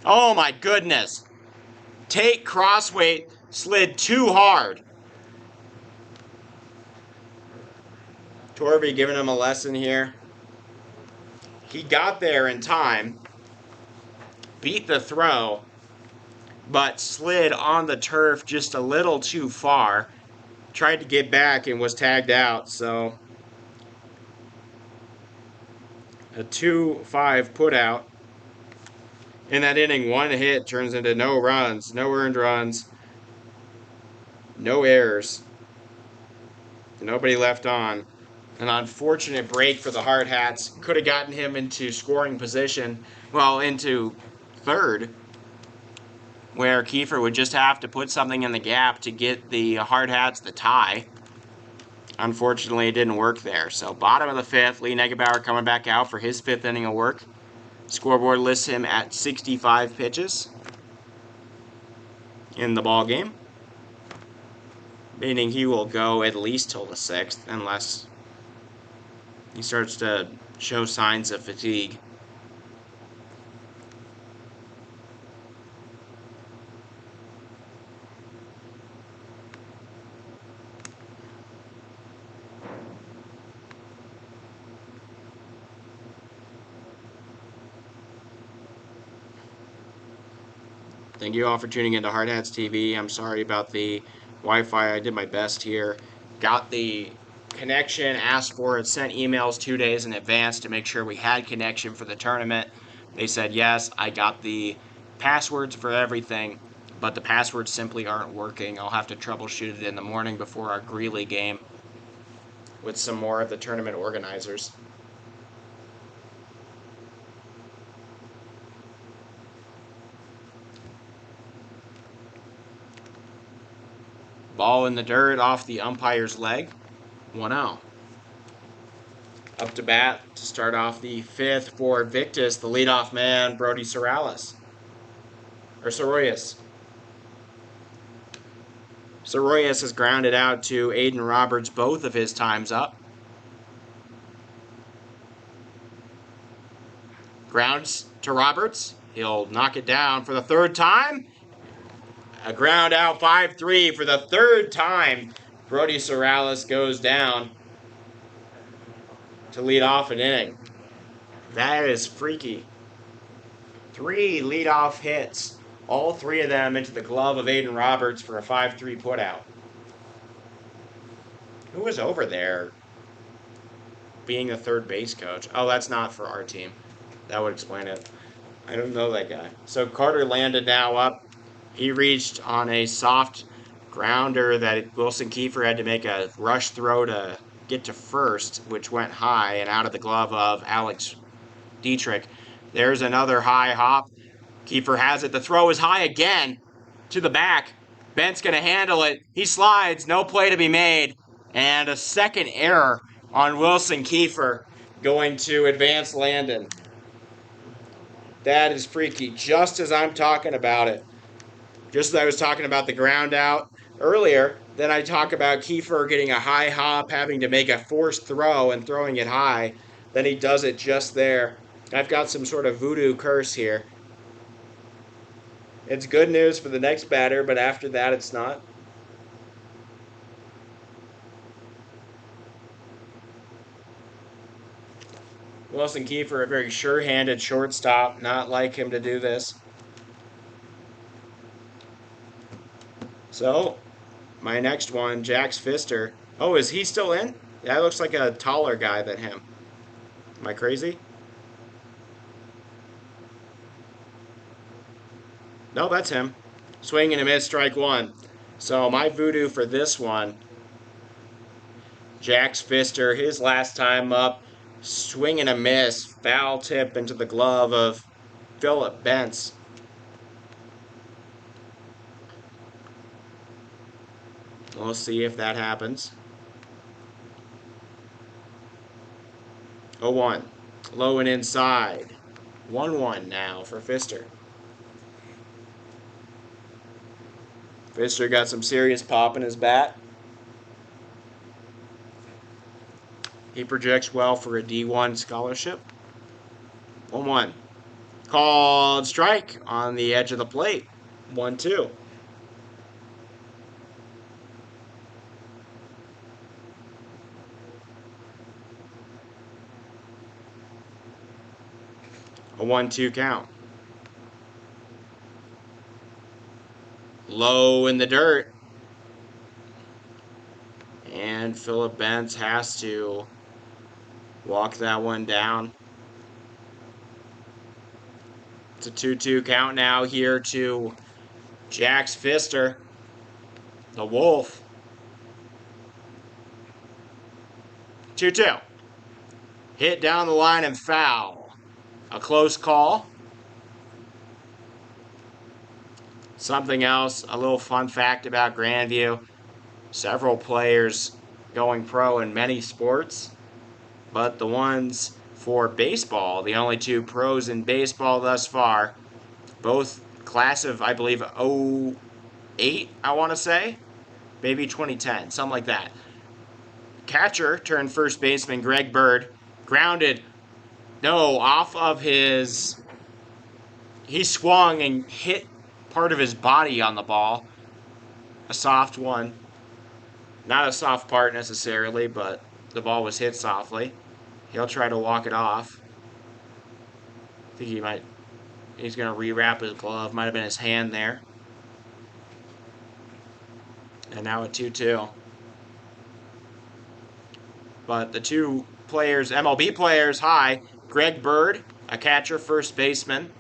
Oh my goodness. Tate Crossweight slid too hard. Torby giving him a lesson here. He got there in time, beat the throw, but slid on the turf just a little too far. Tried to get back and was tagged out, so a 2-5 put out. In that inning, 1 hit turns into no runs, no earned runs, no errors, nobody left on. An unfortunate break for the Hardhats. Could have gotten him into scoring position, well, into third, where Kiefer would just have to put something in the gap to get the Hardhats the tie. Unfortunately, it didn't work there. So bottom of the 5th, Lee Negebauer coming back out for his 5th inning of work. Scoreboard lists him at 65 pitches in the ball game, meaning he will go at least till the 6th unless he starts to show signs of fatigue. Thank you all for tuning into Hardhats TV. I'm sorry about the Wi-Fi. I did my best here. Got the connection, asked for it, sent emails 2 days in advance to make sure we had connection for the tournament. They said yes. I got the passwords for everything, but the passwords simply aren't working. I'll have to troubleshoot it in the morning before our Greeley game with some more of the tournament organizers. Ball in the dirt off the umpire's leg. 1-0. Up to bat to start off the 5th for Victus, the leadoff man, Brody Sorrells. Sorrells has grounded out to Aiden Roberts both of his times up. Grounds to Roberts. He'll knock it down for the 3rd time. A ground out 5-3 for the 3rd time. Brody Sorrells goes down to lead off an inning. That is freaky. 3 leadoff hits. All 3 of them into the glove of Aiden Roberts for a 5-3 putout. Who was over there being the third base coach? Oh, that's not for our team. That would explain it. I don't know that guy. So Carter landed now up. He reached on a soft grounder that Wilson Kiefer had to make a rush throw to get to first, which went high and out of the glove of Alex Dietrich. There's another high hop. Kiefer has it. The throw is high again to the back. Bent's going to handle it. He slides. No play to be made. And a second error on Wilson Kiefer going to advance Landon. That is freaky. Just as I'm talking about it. Just as I was talking about the ground out earlier, then I talk about Kiefer getting a high hop, having to make a forced throw and throwing it high. Then he does it just there. I've got some sort of voodoo curse here. It's good news for the next batter, but after that it's not. Wilson Kiefer, a very sure-handed shortstop. Not like him to do this. So, my next one, Jax Pfister. Oh, is he still in? That looks like a taller guy than him. Am I crazy? No, that's him. Swing and a miss, strike 1. So my voodoo for this one, Jax Pfister, his last time up, swing and a miss, foul tip into the glove of Philip Bentz. We'll see if that happens. 0-1. Low and inside. 1-1 now for Pfister. Pfister got some serious pop in his bat. He projects well for a D1 scholarship. 1-1. Called strike on the edge of the plate. 1-2. A 1-2 count. Low in the dirt. And Philip Bentz has to walk that one down. It's a 2-2 count now here to Jax Pfister, the Wolf. 2-2. Hit down the line and foul. A close call. Something else, a little fun fact about Grandview. Several players going pro in many sports, but the ones for baseball. The only two pros in baseball thus far. Both class of, I believe, '08, I want to say. Maybe 2010, something like that. Catcher turned first baseman Greg Bird. Grounded. No, off of his... He swung and hit part of his body on the ball. A soft one. Not a soft part necessarily, but the ball was hit softly. He'll try to walk it off. I think he's going to rewrap his glove. Might have been his hand there. And now a 2-2. But the two players, MLB players, high. Greg Bird, a catcher, first baseman.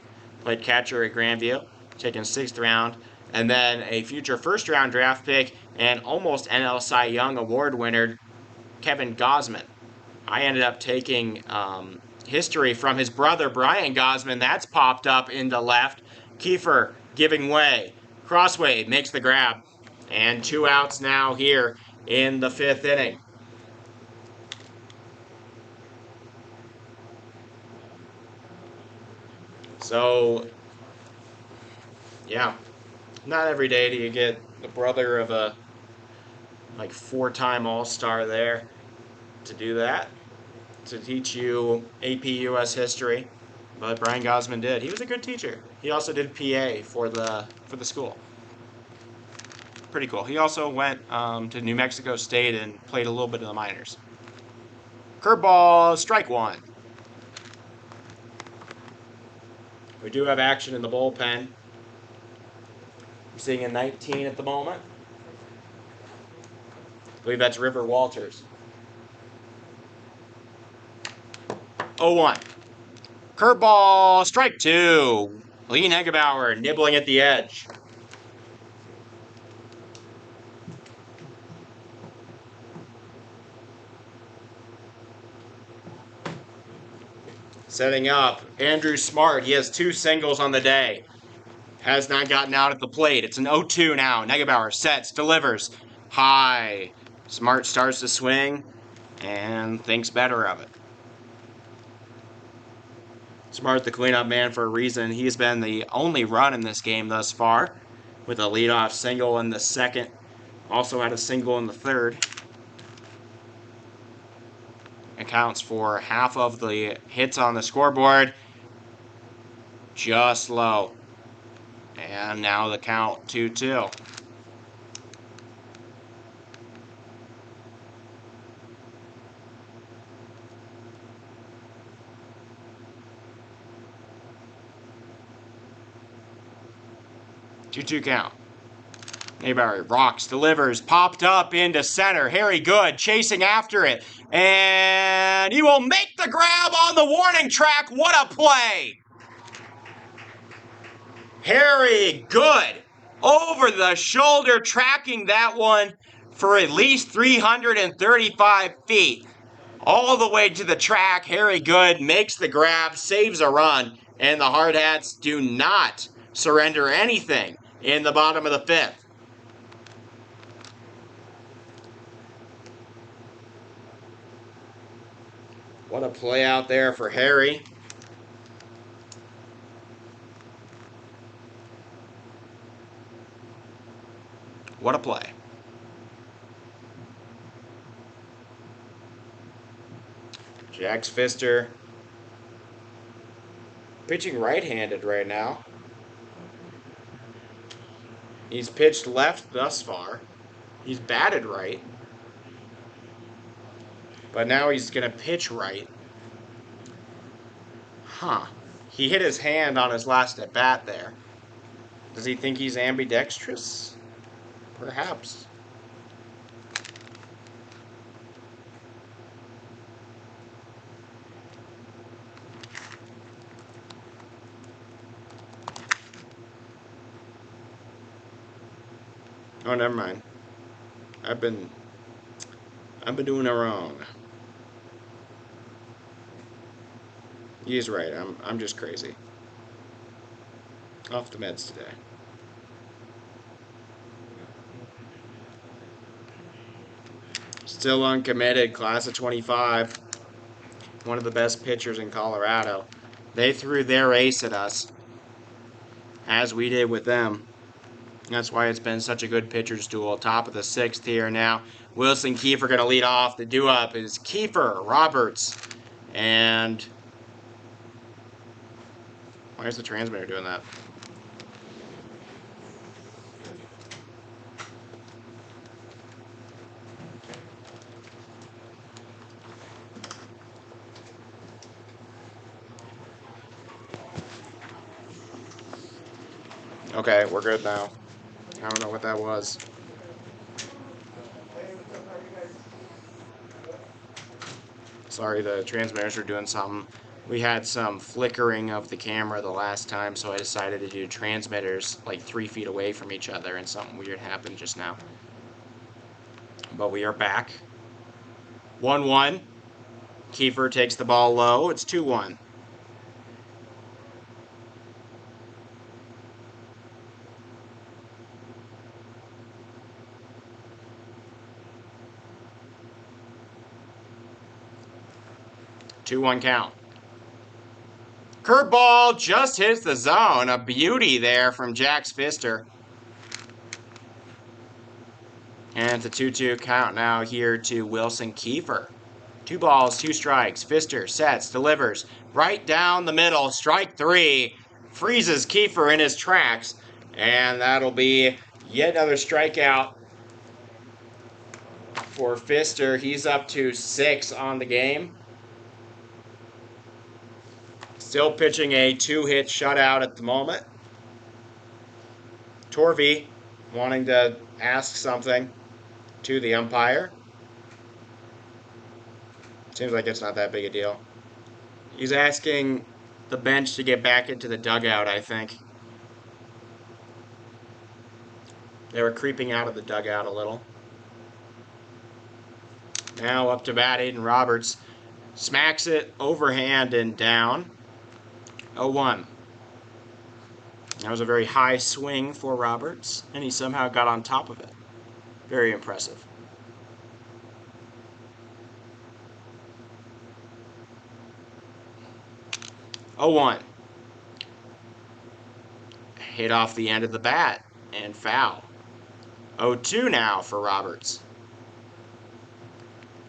Played catcher at Grandview, taken 6th round. And then a future first-round draft pick and almost NL Cy Young Award winner, Kevin Gausman. I ended up taking history from his brother, Brian Gausman. That's popped up into left. Kiefer giving way. Crossway makes the grab. And 2 outs now here in the 5th inning. So, yeah, not every day do you get the brother of a 4-time All-Star there to do that, to teach you AP US history. But Brian Gausman did. He was a good teacher. He also did PA for the school. Pretty cool. He also went to New Mexico State and played a little bit of the minors. Curveball, strike 1. We do have action in the bullpen. We're seeing a 19 at the moment. I believe that's River Walters. 0-1. Curveball, strike 2. Lee Negebauer nibbling at the edge. Setting up Andrew Smart. He has 2 singles on the day. Has not gotten out at the plate. It's an 0-2 now. Negebauer sets, delivers. High. Smart starts to swing and thinks better of it. Smart, the cleanup man for a reason. He's been the only run in this game thus far, with a leadoff single in the 2nd. Also had a single in the 3rd. Accounts for half of the hits on the scoreboard. Just low. And now the count 2-2. Two count. Negebauer rocks, delivers, popped up into center. Harry Good chasing after it. And he will make the grab on the warning track. What a play! Harry Good over the shoulder, tracking that one for at least 335 feet. All the way to the track, Harry Good makes the grab, saves a run, and the Hardhats do not surrender anything in the bottom of the 5th. What a play out there for Harry. What a play. Jax Pfister pitching right-handed right now. He's pitched left thus far. He's batted right. But now he's going to pitch right. Huh. He hit his hand on his last at-bat there. Does he think he's ambidextrous? Perhaps. Oh, never mind. I've been doing it wrong. He's right. I'm just crazy. Off the meds today. Still uncommitted, class of 25. one of the best pitchers in Colorado. They threw their ace at us, as we did with them. That's why it's been such a good pitcher's duel. Top of the 6th here now. Wilson Kiefer going to lead off. The do-up is Kiefer, Roberts, and... Why is the transmitter doing that? Okay, we're good now. I don't know what that was. Sorry, the transmitters are doing something. We had some flickering of the camera the last time, so I decided to do transmitters like 3 feet away from each other, and something weird happened just now. But we are back. 1-1. Kiefer takes the ball low. It's 2-1. Two-one count. Curveball just hits the zone. A beauty there from Jax Pfister. And it's a 2-2 count now here to Wilson Kiefer. 2 balls, 2 strikes. Pfister sets, delivers right down the middle. Strike 3. Freezes Kiefer in his tracks. And that'll be yet another strikeout for Pfister. He's up to 6 on the game. Still pitching a 2-hit shutout at the moment. Torvey wanting to ask something to the umpire. Seems like it's not that big a deal. He's asking the bench to get back into the dugout, I think. They were creeping out of the dugout a little. Now up to bat, Aiden Roberts. Smacks it overhand and down. 0-1. That was a very high swing for Roberts, and he somehow got on top of it. Very impressive. Oh, 1. Hit off the end of the bat and foul. 0-2 now for Roberts.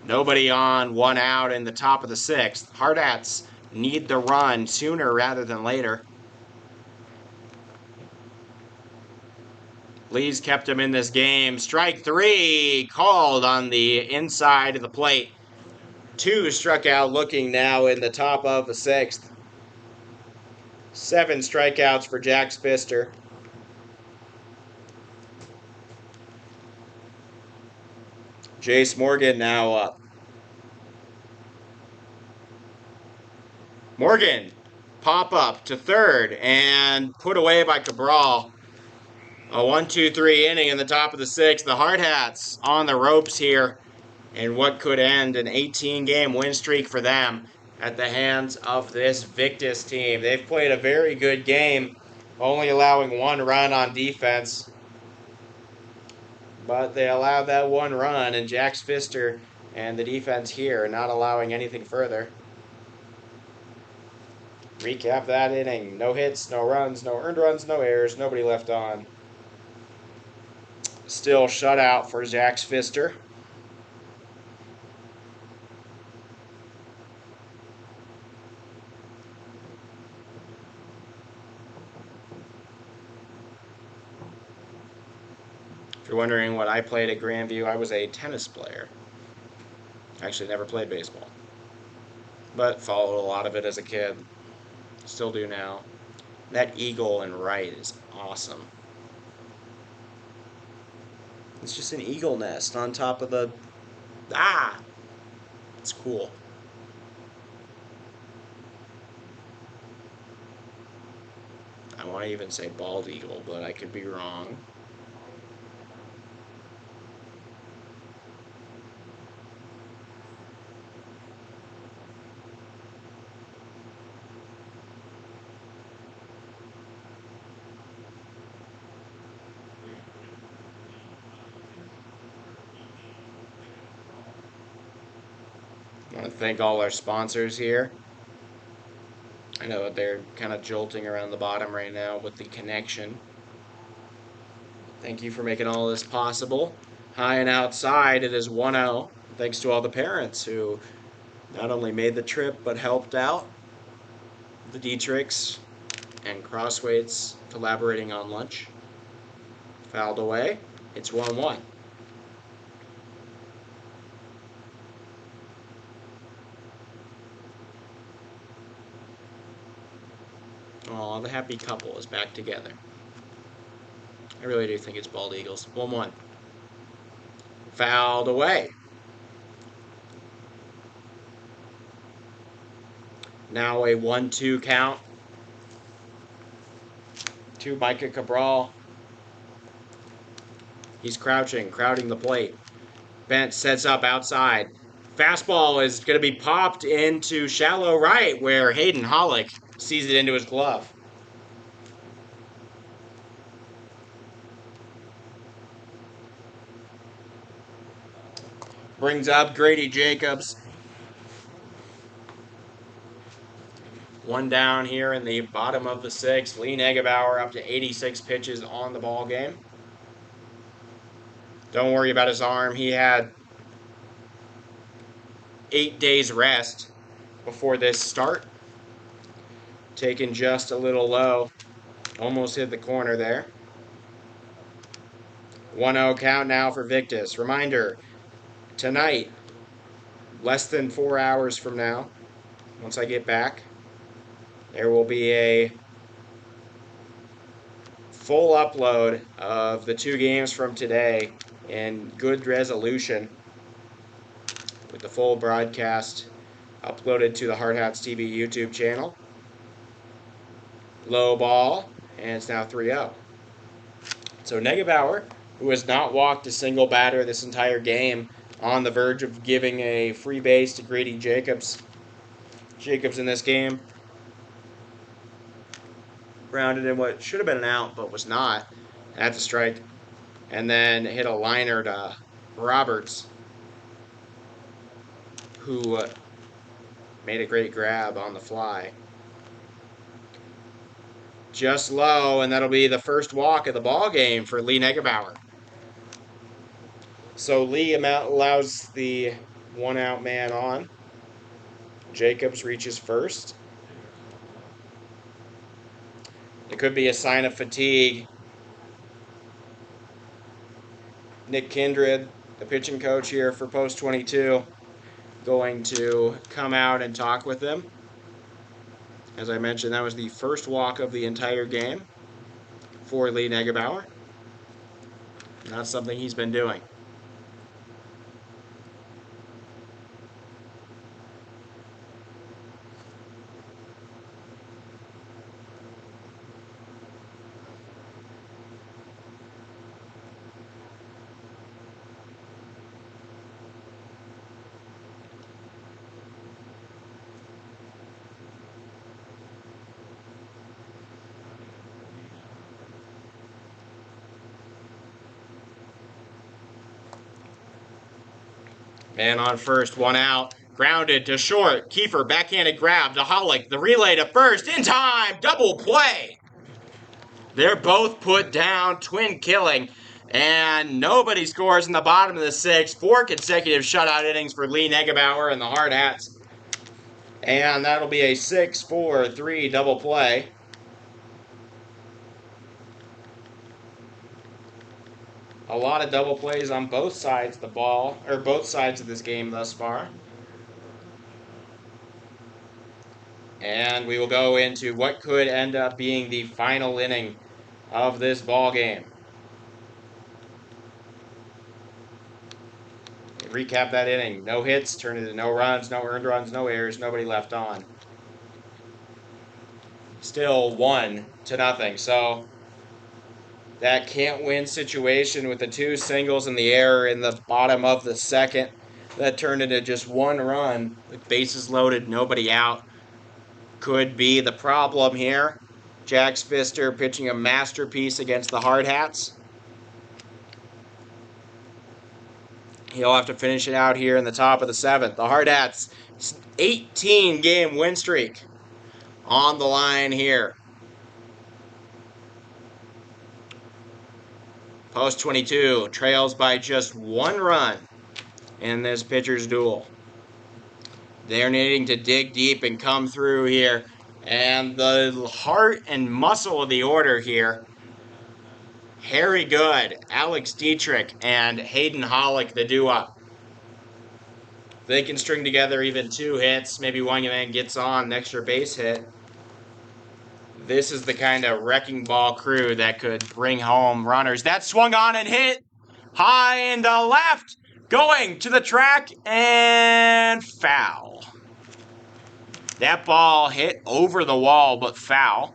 Nobody on, 1 out in the top of the 6th. Hardhats need the run sooner rather than later. Lee's kept him in this game. Strike 3 called on the inside of the plate. 2 struck out looking now in the top of the 6th. 7 strikeouts for Jax Pfister. Jace Morgan now up. Morgan, pop up to third and put away by Cabral. A 1-2-3 inning in the top of the 6th. The Hardhats on the ropes here in what could end an 18-game win streak for them at the hands of this Victus team. They've played a very good game, only allowing 1 run on defense. But they allowed that 1 run, and Jax Pfister and the defense here not allowing anything further. Recap that inning. No hits, no runs, no earned runs, no errors, nobody left on. Still shutout for Jax Pfister. If you're wondering what I played at Grandview, I was a tennis player. Actually never played baseball, but followed a lot of it as a kid. Still do now. That eagle in right is awesome. It's just an eagle nest on top of the... It's cool. I want to even say bald eagle, but I could be wrong. I want to thank all our sponsors here. I know that they're kind of jolting around the bottom right now with the connection. Thank you for making all this possible. High and outside, it is 1-0. Thanks to all the parents who not only made the trip but helped out. The Dietrichs and Crossweights collaborating on lunch. Fouled away. It's 1-1. Aw, the happy couple is back together. I really do think it's Bald Eagles. 1-1. Fouled away. Now a 1-2 count to Micah Cabral. He's crowding the plate. Bent sets up outside. Fastball is going to be popped into shallow right where Hayden Hollick sees it into his glove. Brings up Grady Jacobs. One down here in the bottom of the sixth. Lee Negebauer up to 86 pitches on the ball game. Don't worry about his arm. He had 8 days rest before this start. Taken just a little low. Almost hit the corner there. 1-0 count now for Victus. Reminder, tonight, less than 4 hours from now, once I get back, there will be a full upload of the 2 games from today in good resolution with the full broadcast uploaded to the Hardhats TV YouTube channel. Low ball, and it's now 3-0. So Negebauer, who has not walked a single batter this entire game, on the verge of giving a free base to Grady Jacobs. Jacobs in this game grounded in what should have been an out, but was not, at the strike. And then hit a liner to Roberts, who made a great grab on the fly. Just low, and that'll be the first walk of the ball game for Lee Negebauer. So Lee allows the 1-out man on. Jacobs reaches first. It could be a sign of fatigue. Nick Kindred, the pitching coach here for Post 22, going to come out and talk with them. As I mentioned, that was the first walk of the entire game for Lee Negebauer. That's something he's been doing. Man on first, 1 out. Grounded to short. Kiefer, backhanded grab to Hollick. The relay to first. In time. Double play. They're both put down. Twin killing. And nobody scores in the bottom of the sixth. 4 consecutive shutout innings for Lee Negebauer and the Hardhats. And that'll be a 6-4-3 double play. A lot of double plays on both sides of the ball, or both sides of this game thus far. And we will go into what could end up being the final inning of this ball game. Recap that inning. No hits, turned into no runs, no earned runs, no errors, nobody left on. Still 1-0. So that can't win situation with the 2 singles and the error in the bottom of the second. That turned into just 1 run with bases loaded, nobody out. Could be the problem here. Jack Spister pitching a masterpiece against the Hardhats. He'll have to finish it out here in the top of the 7th. The Hardhats, 18-game win streak on the line here. Post 22 trails by just 1 run in this pitcher's duel. They're needing to dig deep and come through here. And the heart and muscle of the order here, Harry Good, Alex Dietrich, and Hayden Hollick, the duo. They can string together even 2 hits. Maybe one man gets on an extra base hit. This is the kind of wrecking ball crew that could bring home runners. That swung on and hit high and to left. Going to the track and foul. That ball hit over the wall but foul.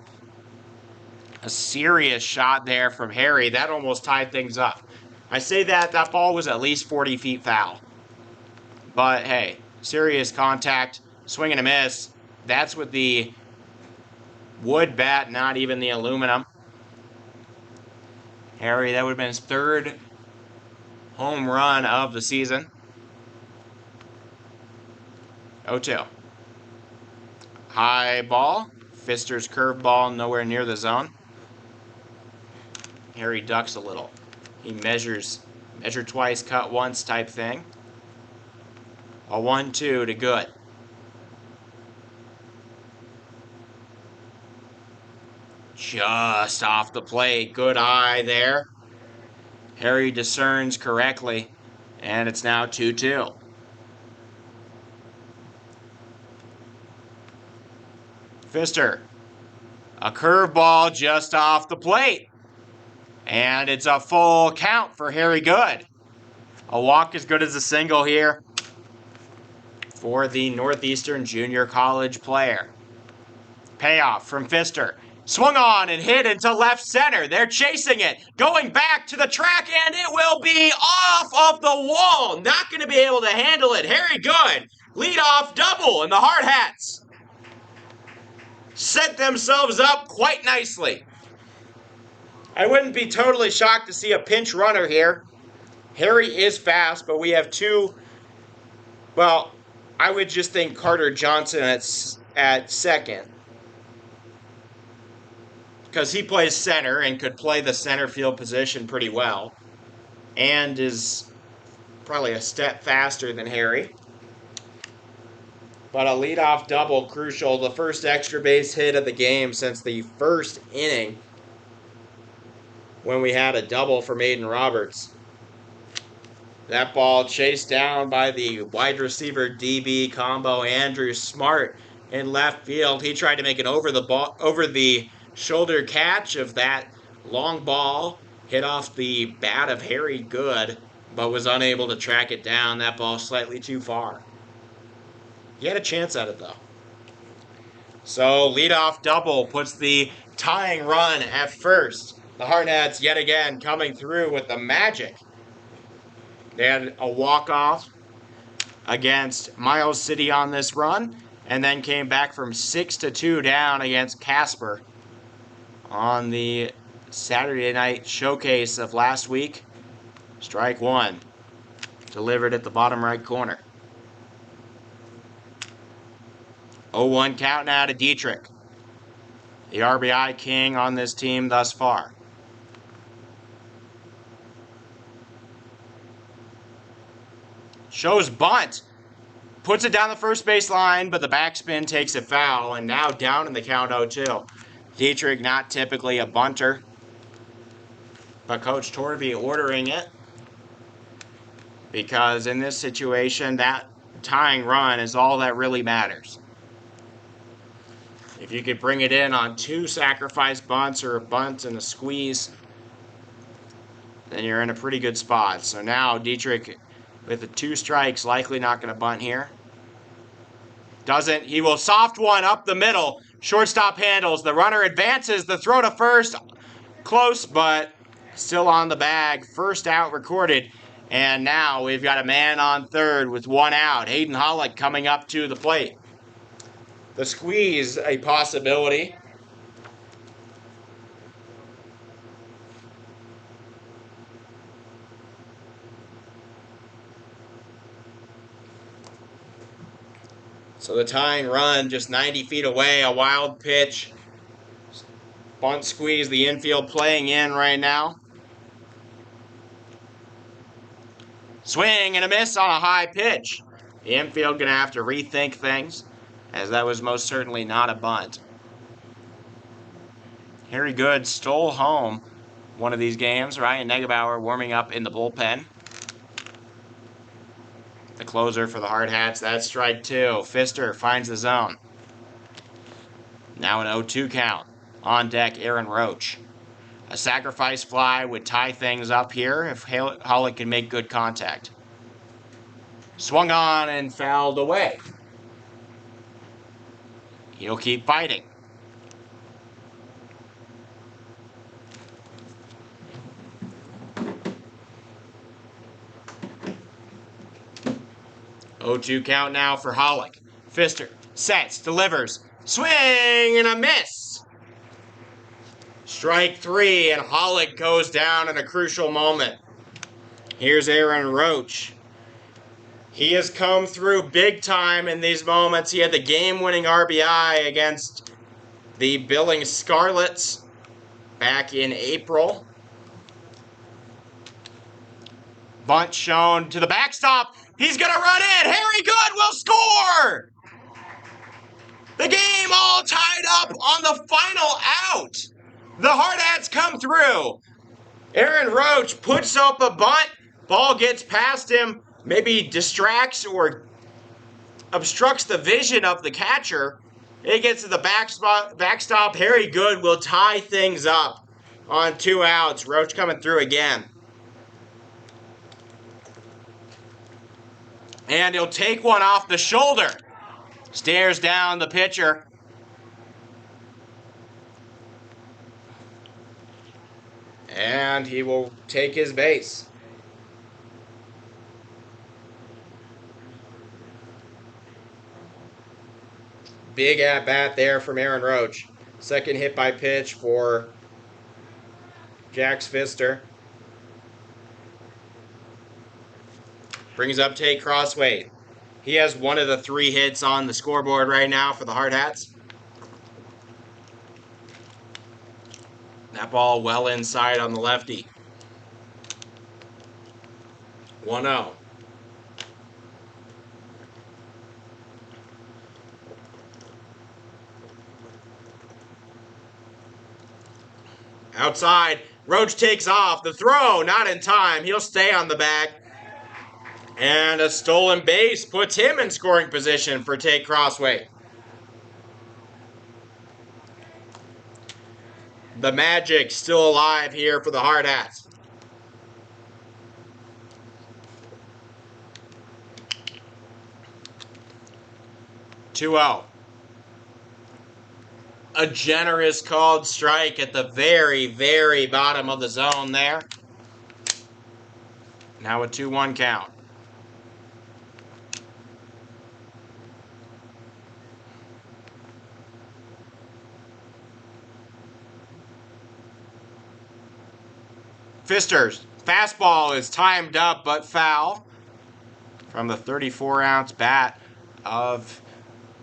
A serious shot there from Harry. That almost tied things up. I say that ball was at least 40 feet foul. But hey, serious contact, swing and a miss. That's with the wood bat, not even the aluminum. Harry, that would have been his 3rd home run of the season. 0-2. High ball. Pfister's curveball nowhere near the zone. Harry ducks a little. He measure twice, cut once type thing. A 1-2 to Good. Just off the plate. Good eye there. Harry discerns correctly, and it's now 2-2. Pfister, a curveball just off the plate, and it's a full count for Harry Good. A walk as good as a single here for the Northeastern Junior College player. Payoff from Pfister. Swung on and hit into left center. They're chasing it. Going back to the track, and it will be off of the wall. Not going to be able to handle it. Harry Good, leadoff double, and the Hardhats set themselves up quite nicely. I wouldn't be totally shocked to see a pinch runner here. Harry is fast, but we have 2. Well, I would just think Carter Johnson at second, because he plays center and could play the center field position pretty well, and is probably a step faster than Harry. But a leadoff double, crucial. The first extra base hit of the game since the 1st inning, when we had a double from Aiden Roberts. That ball chased down by the wide receiver DB combo, Andrew Smart, in left field. He tried to make an over the shoulder catch of that long ball, hit off the bat of Harry Good, but was unable to track it down. That ball slightly too far. He had a chance at it, though. So, leadoff double puts the tying run at first. The Hardhats yet again coming through with the magic. They had a walk-off against Miles City on this run, and then came back from 6-2 down against Casper on the Saturday night showcase of last week. Strike 1. Delivered at the bottom right corner. 0-1 count now to Dietrich, the RBI king on this team thus far. Shows bunt. Puts it down the first base line, but the backspin takes it foul, and now down in the count 0-2. Dietrich, not typically a bunter, but Coach Torvey ordering it, because in this situation, that tying run is all that really matters. If you could bring it in on 2 sacrifice bunts or a bunt and a squeeze, then you're in a pretty good spot. So now Dietrich, with the 2 strikes, likely not going to bunt here. Doesn't. He will soft one up the middle. Shortstop handles. The runner advances. The throw to first. Close, but still on the bag. First out recorded. And now we've got a man on third with 1 out. Hayden Hollick coming up to the plate. The squeeze, a possibility. So the tying run just 90 feet away, a wild pitch. Bunt squeeze, the infield playing in right now. Swing and a miss on a high pitch. The infield going to have to rethink things, as that was most certainly not a bunt. Harry Good stole home one of these games. Ryan Negebauer warming up in the bullpen. The closer for the Hardhats, that's strike two. Pfister finds the zone. Now an 0-2 count. On deck, Aaron Roach. A sacrifice fly would tie things up here if Hollick can make good contact. Swung on and fouled away. He'll keep fighting. Oh, 2 count now for Hollick. Pfister sets, delivers. Swing and a miss. Strike three, and Hollick goes down in a crucial moment. Here's Aaron Roach. He has come through big time in these moments. He had the game-winning RBI against the Billings Scarlets back in April. Bunt shown to the backstop. He's going to run in. Harry Good will score. The game all tied up on the final out. The Hardhats come through. Aaron Roach puts up a bunt. Ball gets past him. Maybe distracts or obstructs the vision of the catcher. It gets to the backstop. Harry Good will tie things up on 2 outs. Roach coming through again. And he'll take one off the shoulder. Stares down the pitcher. And he will take his base. Big at-bat there from Aaron Roach. Second hit by pitch for Jax Pfister. Brings up Tate Crossway. He has one of the 3 hits on the scoreboard right now for the Hardhats. That ball well inside on the lefty. 1-0. Outside, Roach takes off. The throw, not in time. He'll stay on the back. And a stolen base puts him in scoring position for Tate Crossway. The Magic still alive here for the Hardhats. Two-0. A generous called strike at the very, very bottom of the zone there. Now a 2-1 count. Pfister's fastball is timed up but foul from the 34-ounce bat of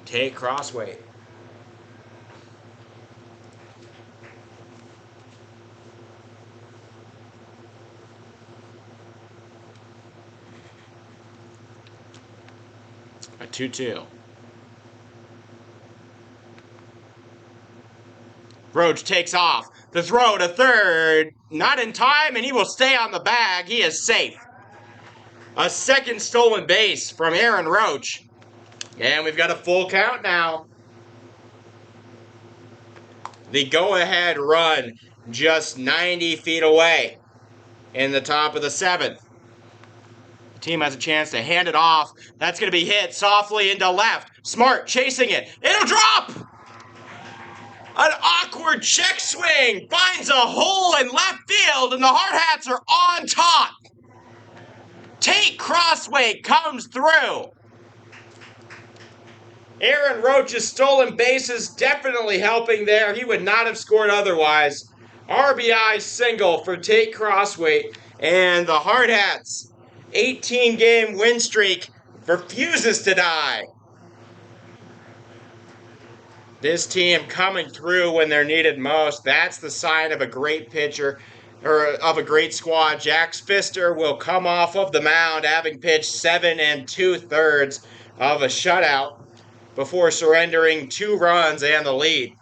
Tate Crossway. A 2-2. Roach takes off. The throw to third, not in time, and he will stay on the bag. He is safe. A second stolen base from Aaron Roach. And we've got a full count now. The go-ahead run just 90 feet away in the top of the 7th. The team has a chance to hand it off. That's going to be hit softly into left. Smart chasing it. It'll drop! An awkward check swing finds a hole in left field, and the Hardhats are on top. Tate Crossway comes through. Aaron Roach's stolen bases definitely helping there. He would not have scored otherwise. RBI single for Tate Crossway, and the Hardhats' 18-game win streak refuses to die. This team coming through when they're needed most. That's the sign of a great pitcher, or of a great squad. Jack Pfister will come off of the mound having pitched 7 2/3 of a shutout before surrendering 2 runs and the lead.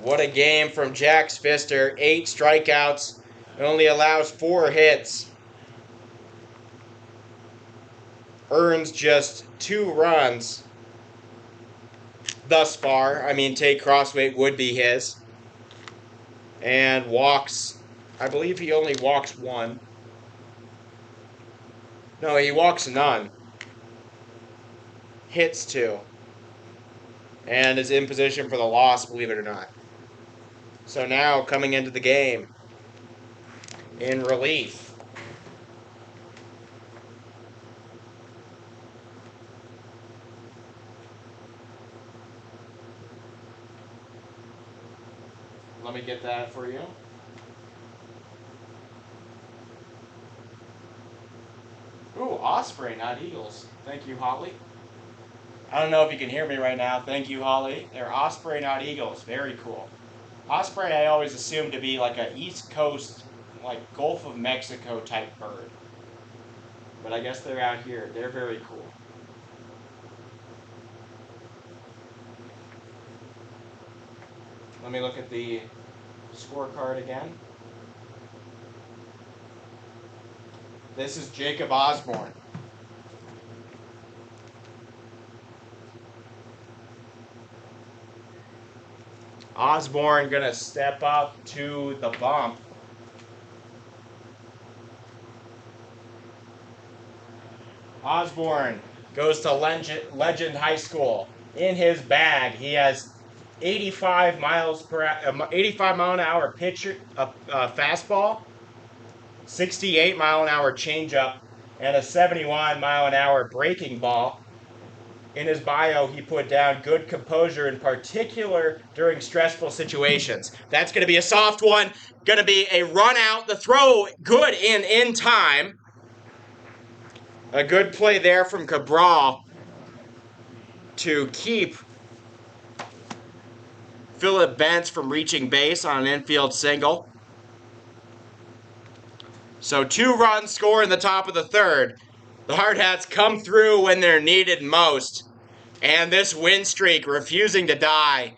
What a game from Jack Pfister. 8 strikeouts. Only allows 4 hits. Earns just 2 runs thus far. I mean, Tate Crossway would be his. And walks, I believe he only walks 1. No, he walks none. Hits 2. And is in position for the loss, believe it or not. So now coming into the game in relief, let me get that for you. Ooh, Osprey, not Eagles. Thank you, Holly. I don't know if you can hear me right now. Thank you, Holly. They're Osprey, not Eagles. Very cool. Osprey I always assumed to be like a East Coast, like Gulf of Mexico type bird. But I guess they're out here. They're very cool. Let me look at the scorecard again. This is Jacob Osborne. Osborne gonna step up to the bump. Osborne goes to Legend High School. In his bag, he has 85 mile an hour fastball, 68 mile an hour changeup, and a 71 mile an hour breaking ball. In his bio, he put down good composure, in particular during stressful situations. That's going to be a soft one. Going to be a run out. The throw good in time. A good play there from Cabral to keep Phillip Bentz from reaching base on an infield single. So 2 runs score in the top of the 3rd. The Hardhats come through when they're needed most. And this win streak refusing to die.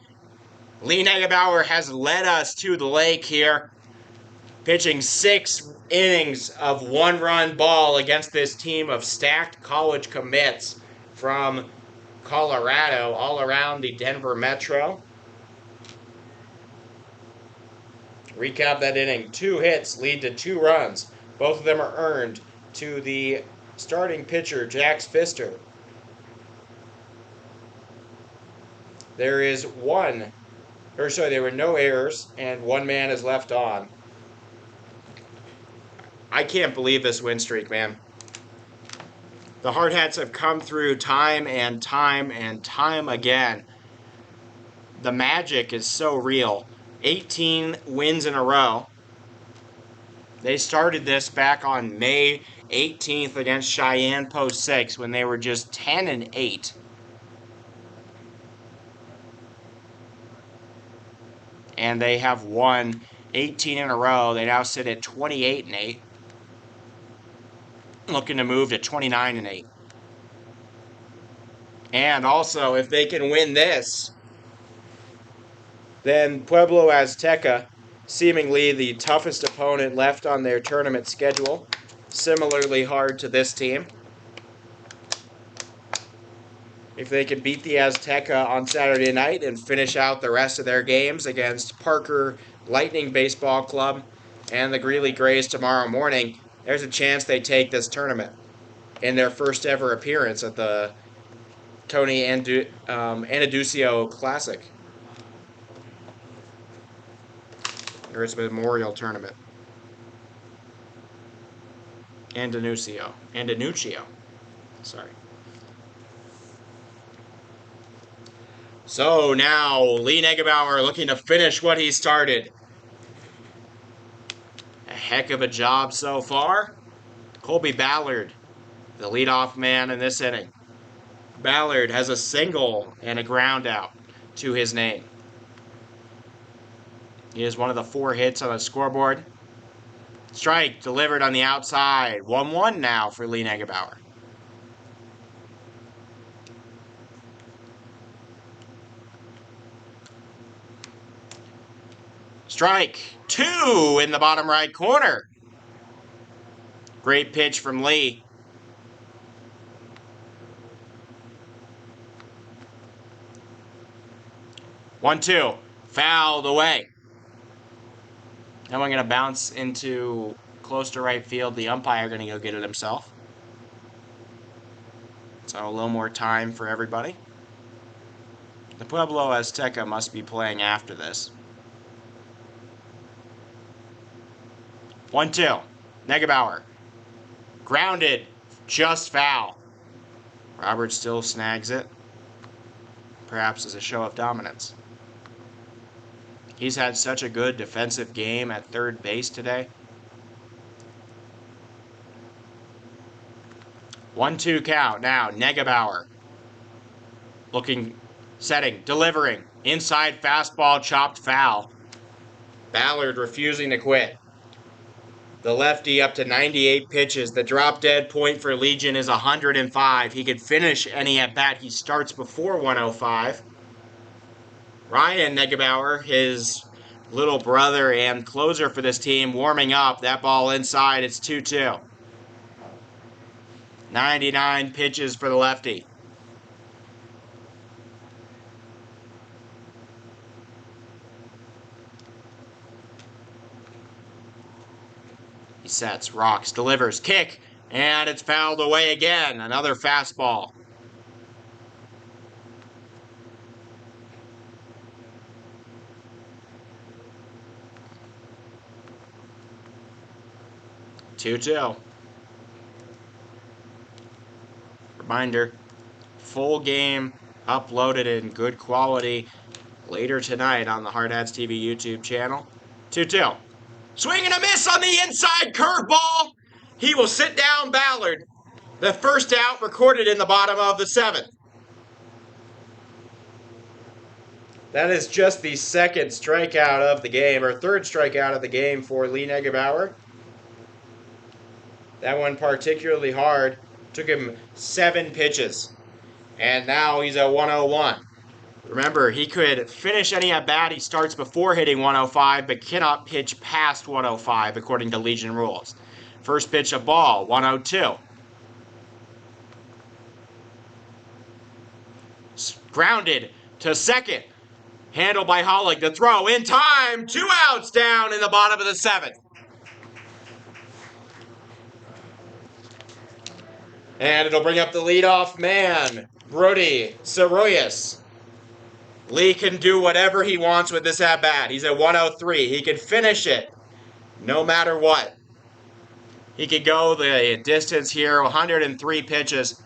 Lee Negebauer has led us to the lake here, pitching 6 innings of 1-run ball against this team of stacked college commits from Colorado all around the Denver Metro. Recap that inning. 2 hits lead to 2 runs. Both of them are earned to the starting pitcher, Jack Pfister. There were no errors, and 1 man is left on. I can't believe this win streak, man. The Hardhats have come through time and time and time again. The magic is so real. 18 wins in a row. They started this back on May 18th against Cheyenne Post 6 when they were just 10-8. And they have won 18 in a row. They now sit at 28-8. Looking to move to 29-8. And also, if they can win this, then Pueblo Azteca, seemingly the toughest opponent left on their tournament schedule, similarly hard to this team. If they can beat the Azteca on Saturday night and finish out the rest of their games against Parker Lightning Baseball Club and the Greeley Grays tomorrow morning, there's a chance they take this tournament in their first ever appearance at the Tony Andenucio Classic. Or its Memorial Tournament. Andenucio. Sorry. So now Lee Negebauer looking to finish what he started. A heck of a job so far. Colby Ballard, the leadoff man in this inning. Ballard has a single and a ground out to his name. He is one of the 4 hits on the scoreboard. Strike delivered on the outside. 1-1 now for Lee Negebauer. Strike 2 in the bottom right corner. Great pitch from Lee. One, two, fouled away. Now I'm going to bounce into close to right field. The umpire going to go get it himself. So a little more time for everybody. The Pueblo Azteca must be playing after this. 1-2. Negebauer. Grounded. Just foul. Robert still snags it. Perhaps as a show of dominance. He's had such a good defensive game at third base today. 1-2 count. Now, Negebauer. Looking, setting, delivering. Inside fastball, chopped foul. Ballard refusing to quit. The lefty up to 98 pitches. The drop-dead point for Legion is 105. He could finish any at-bat he starts before 105. Ryan Negebauer, his little brother and closer for this team, warming up. That ball inside, it's 2-2. 99 pitches for the lefty. He sets, rocks, delivers, kick, and it's fouled away again. Another fastball. Two-two. Reminder, full game uploaded in good quality later tonight on the Hardhats TV YouTube channel. 2-2. Swing and a miss on the inside curveball. He will sit down Ballard. The first out recorded in the bottom of the 7th. That is just the second strikeout of the game, or third strikeout of the game for Lee Negebauer. That one particularly hard. Took him 7 pitches. And now he's at 101. Remember, he could finish any at-bat he starts before hitting 105, but cannot pitch past 105 according to Legion rules. First pitch a ball, 102. Grounded to second. Handled by Hollig. The throw in time. 2 outs down in the bottom of the 7th. And it'll bring up the leadoff man, Brody Soroyas. Lee can do whatever he wants with this at-bat. He's at 103. He can finish it no matter what. He could go the distance here, 103 pitches.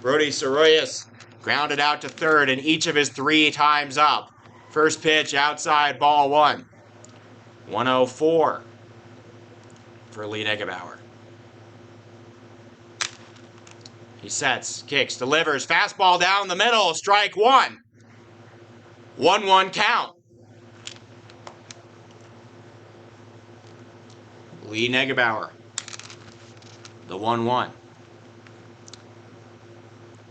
Brody Soroyas grounded out to third in each of his 3 times up. First pitch outside, ball 1. 104 for Lee Negebauer. He sets, kicks, delivers, fastball down the middle, strike 1. 1-1 count. Lee Negebauer, the 1-1.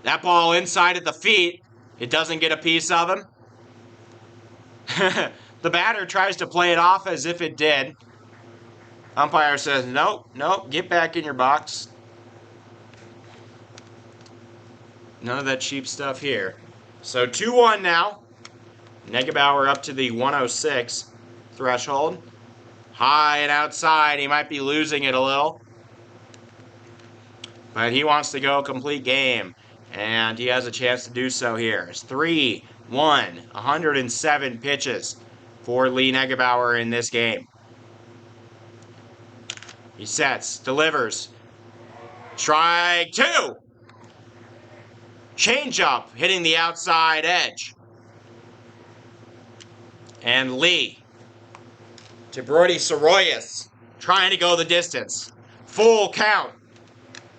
That ball inside at the feet, it doesn't get a piece of him. The batter tries to play it off as if it did. Umpire says, nope, get back in your box. None of that cheap stuff here. So 2-1 now. Negebauer up to the 106 threshold. High and outside. He might be losing it a little. But he wants to go complete game. And he has a chance to do so here. It's 3-1. 107 pitches for Lee Negebauer in this game. He sets. Delivers. Strike 2. Changeup hitting the outside edge. And Lee to Brody Soroyas trying to go the distance. Full count.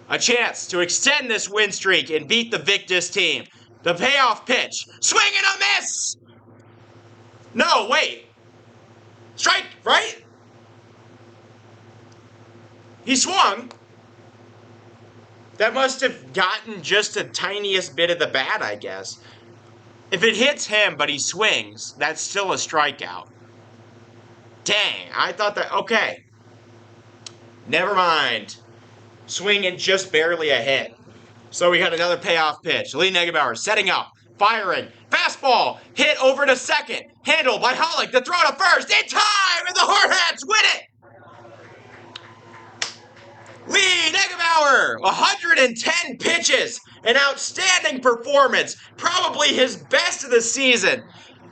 a chance to extend this win streak and beat the Victus team. The payoff pitch. Swing and a miss! No, wait. Strike, right? He swung. That must have gotten just the tiniest bit of the bat, I guess. If it hits him, but he swings, that's still a strikeout. Dang, I thought that... Okay. Never mind. Swinging just barely a hit. So we got another payoff pitch. Lee Negebauer setting up, firing, fastball, hit over to second, handled by Hollick, the throw to first, in time, and the Hardhats win it! Lee Negebauer, 110 pitches, an outstanding performance, probably his best of the season.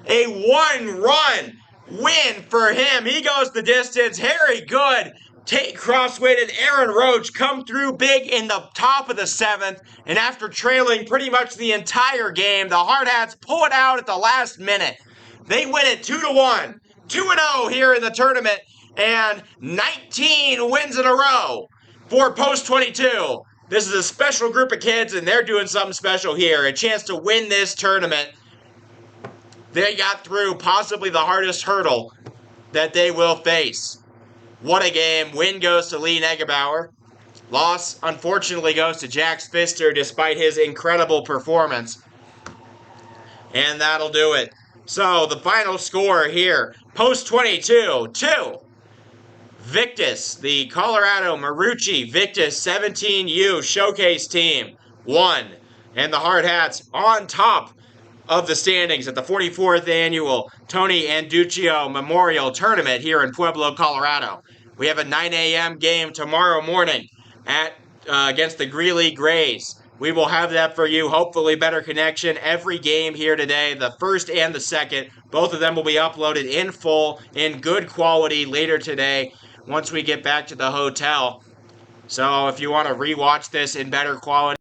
A one-run win for him. He goes the distance. Harry Good, Tate Crosswind, and Aaron Roach come through big in the top of the 7th, and after trailing pretty much the entire game, the Hardhats pull it out at the last minute. They win it 2-1, 2-0 here in the tournament, and 19 wins in a row for Post 22. This is a special group of kids, and they're doing something special here. A chance to win this tournament. They got through possibly the hardest hurdle that they will face. What a game. Win goes to Lee Negebauer. Loss, unfortunately, goes to Jax Pfister despite his incredible performance. And that'll do it. So, the final score here. Post 22, 2. Victus, the Colorado Marucci Victus 17U Showcase Team, 1. And the Hardhats on top of the standings at the 44th Annual Tony Andenucio Memorial Tournament here in Pueblo, Colorado. We have a 9 a.m. game tomorrow morning against the Greeley Grays. We will have that for you. Hopefully better connection every game here today, the first and the second. Both of them will be uploaded in full, in good quality later today once we get back to the hotel. So if you want to rewatch this in better quality,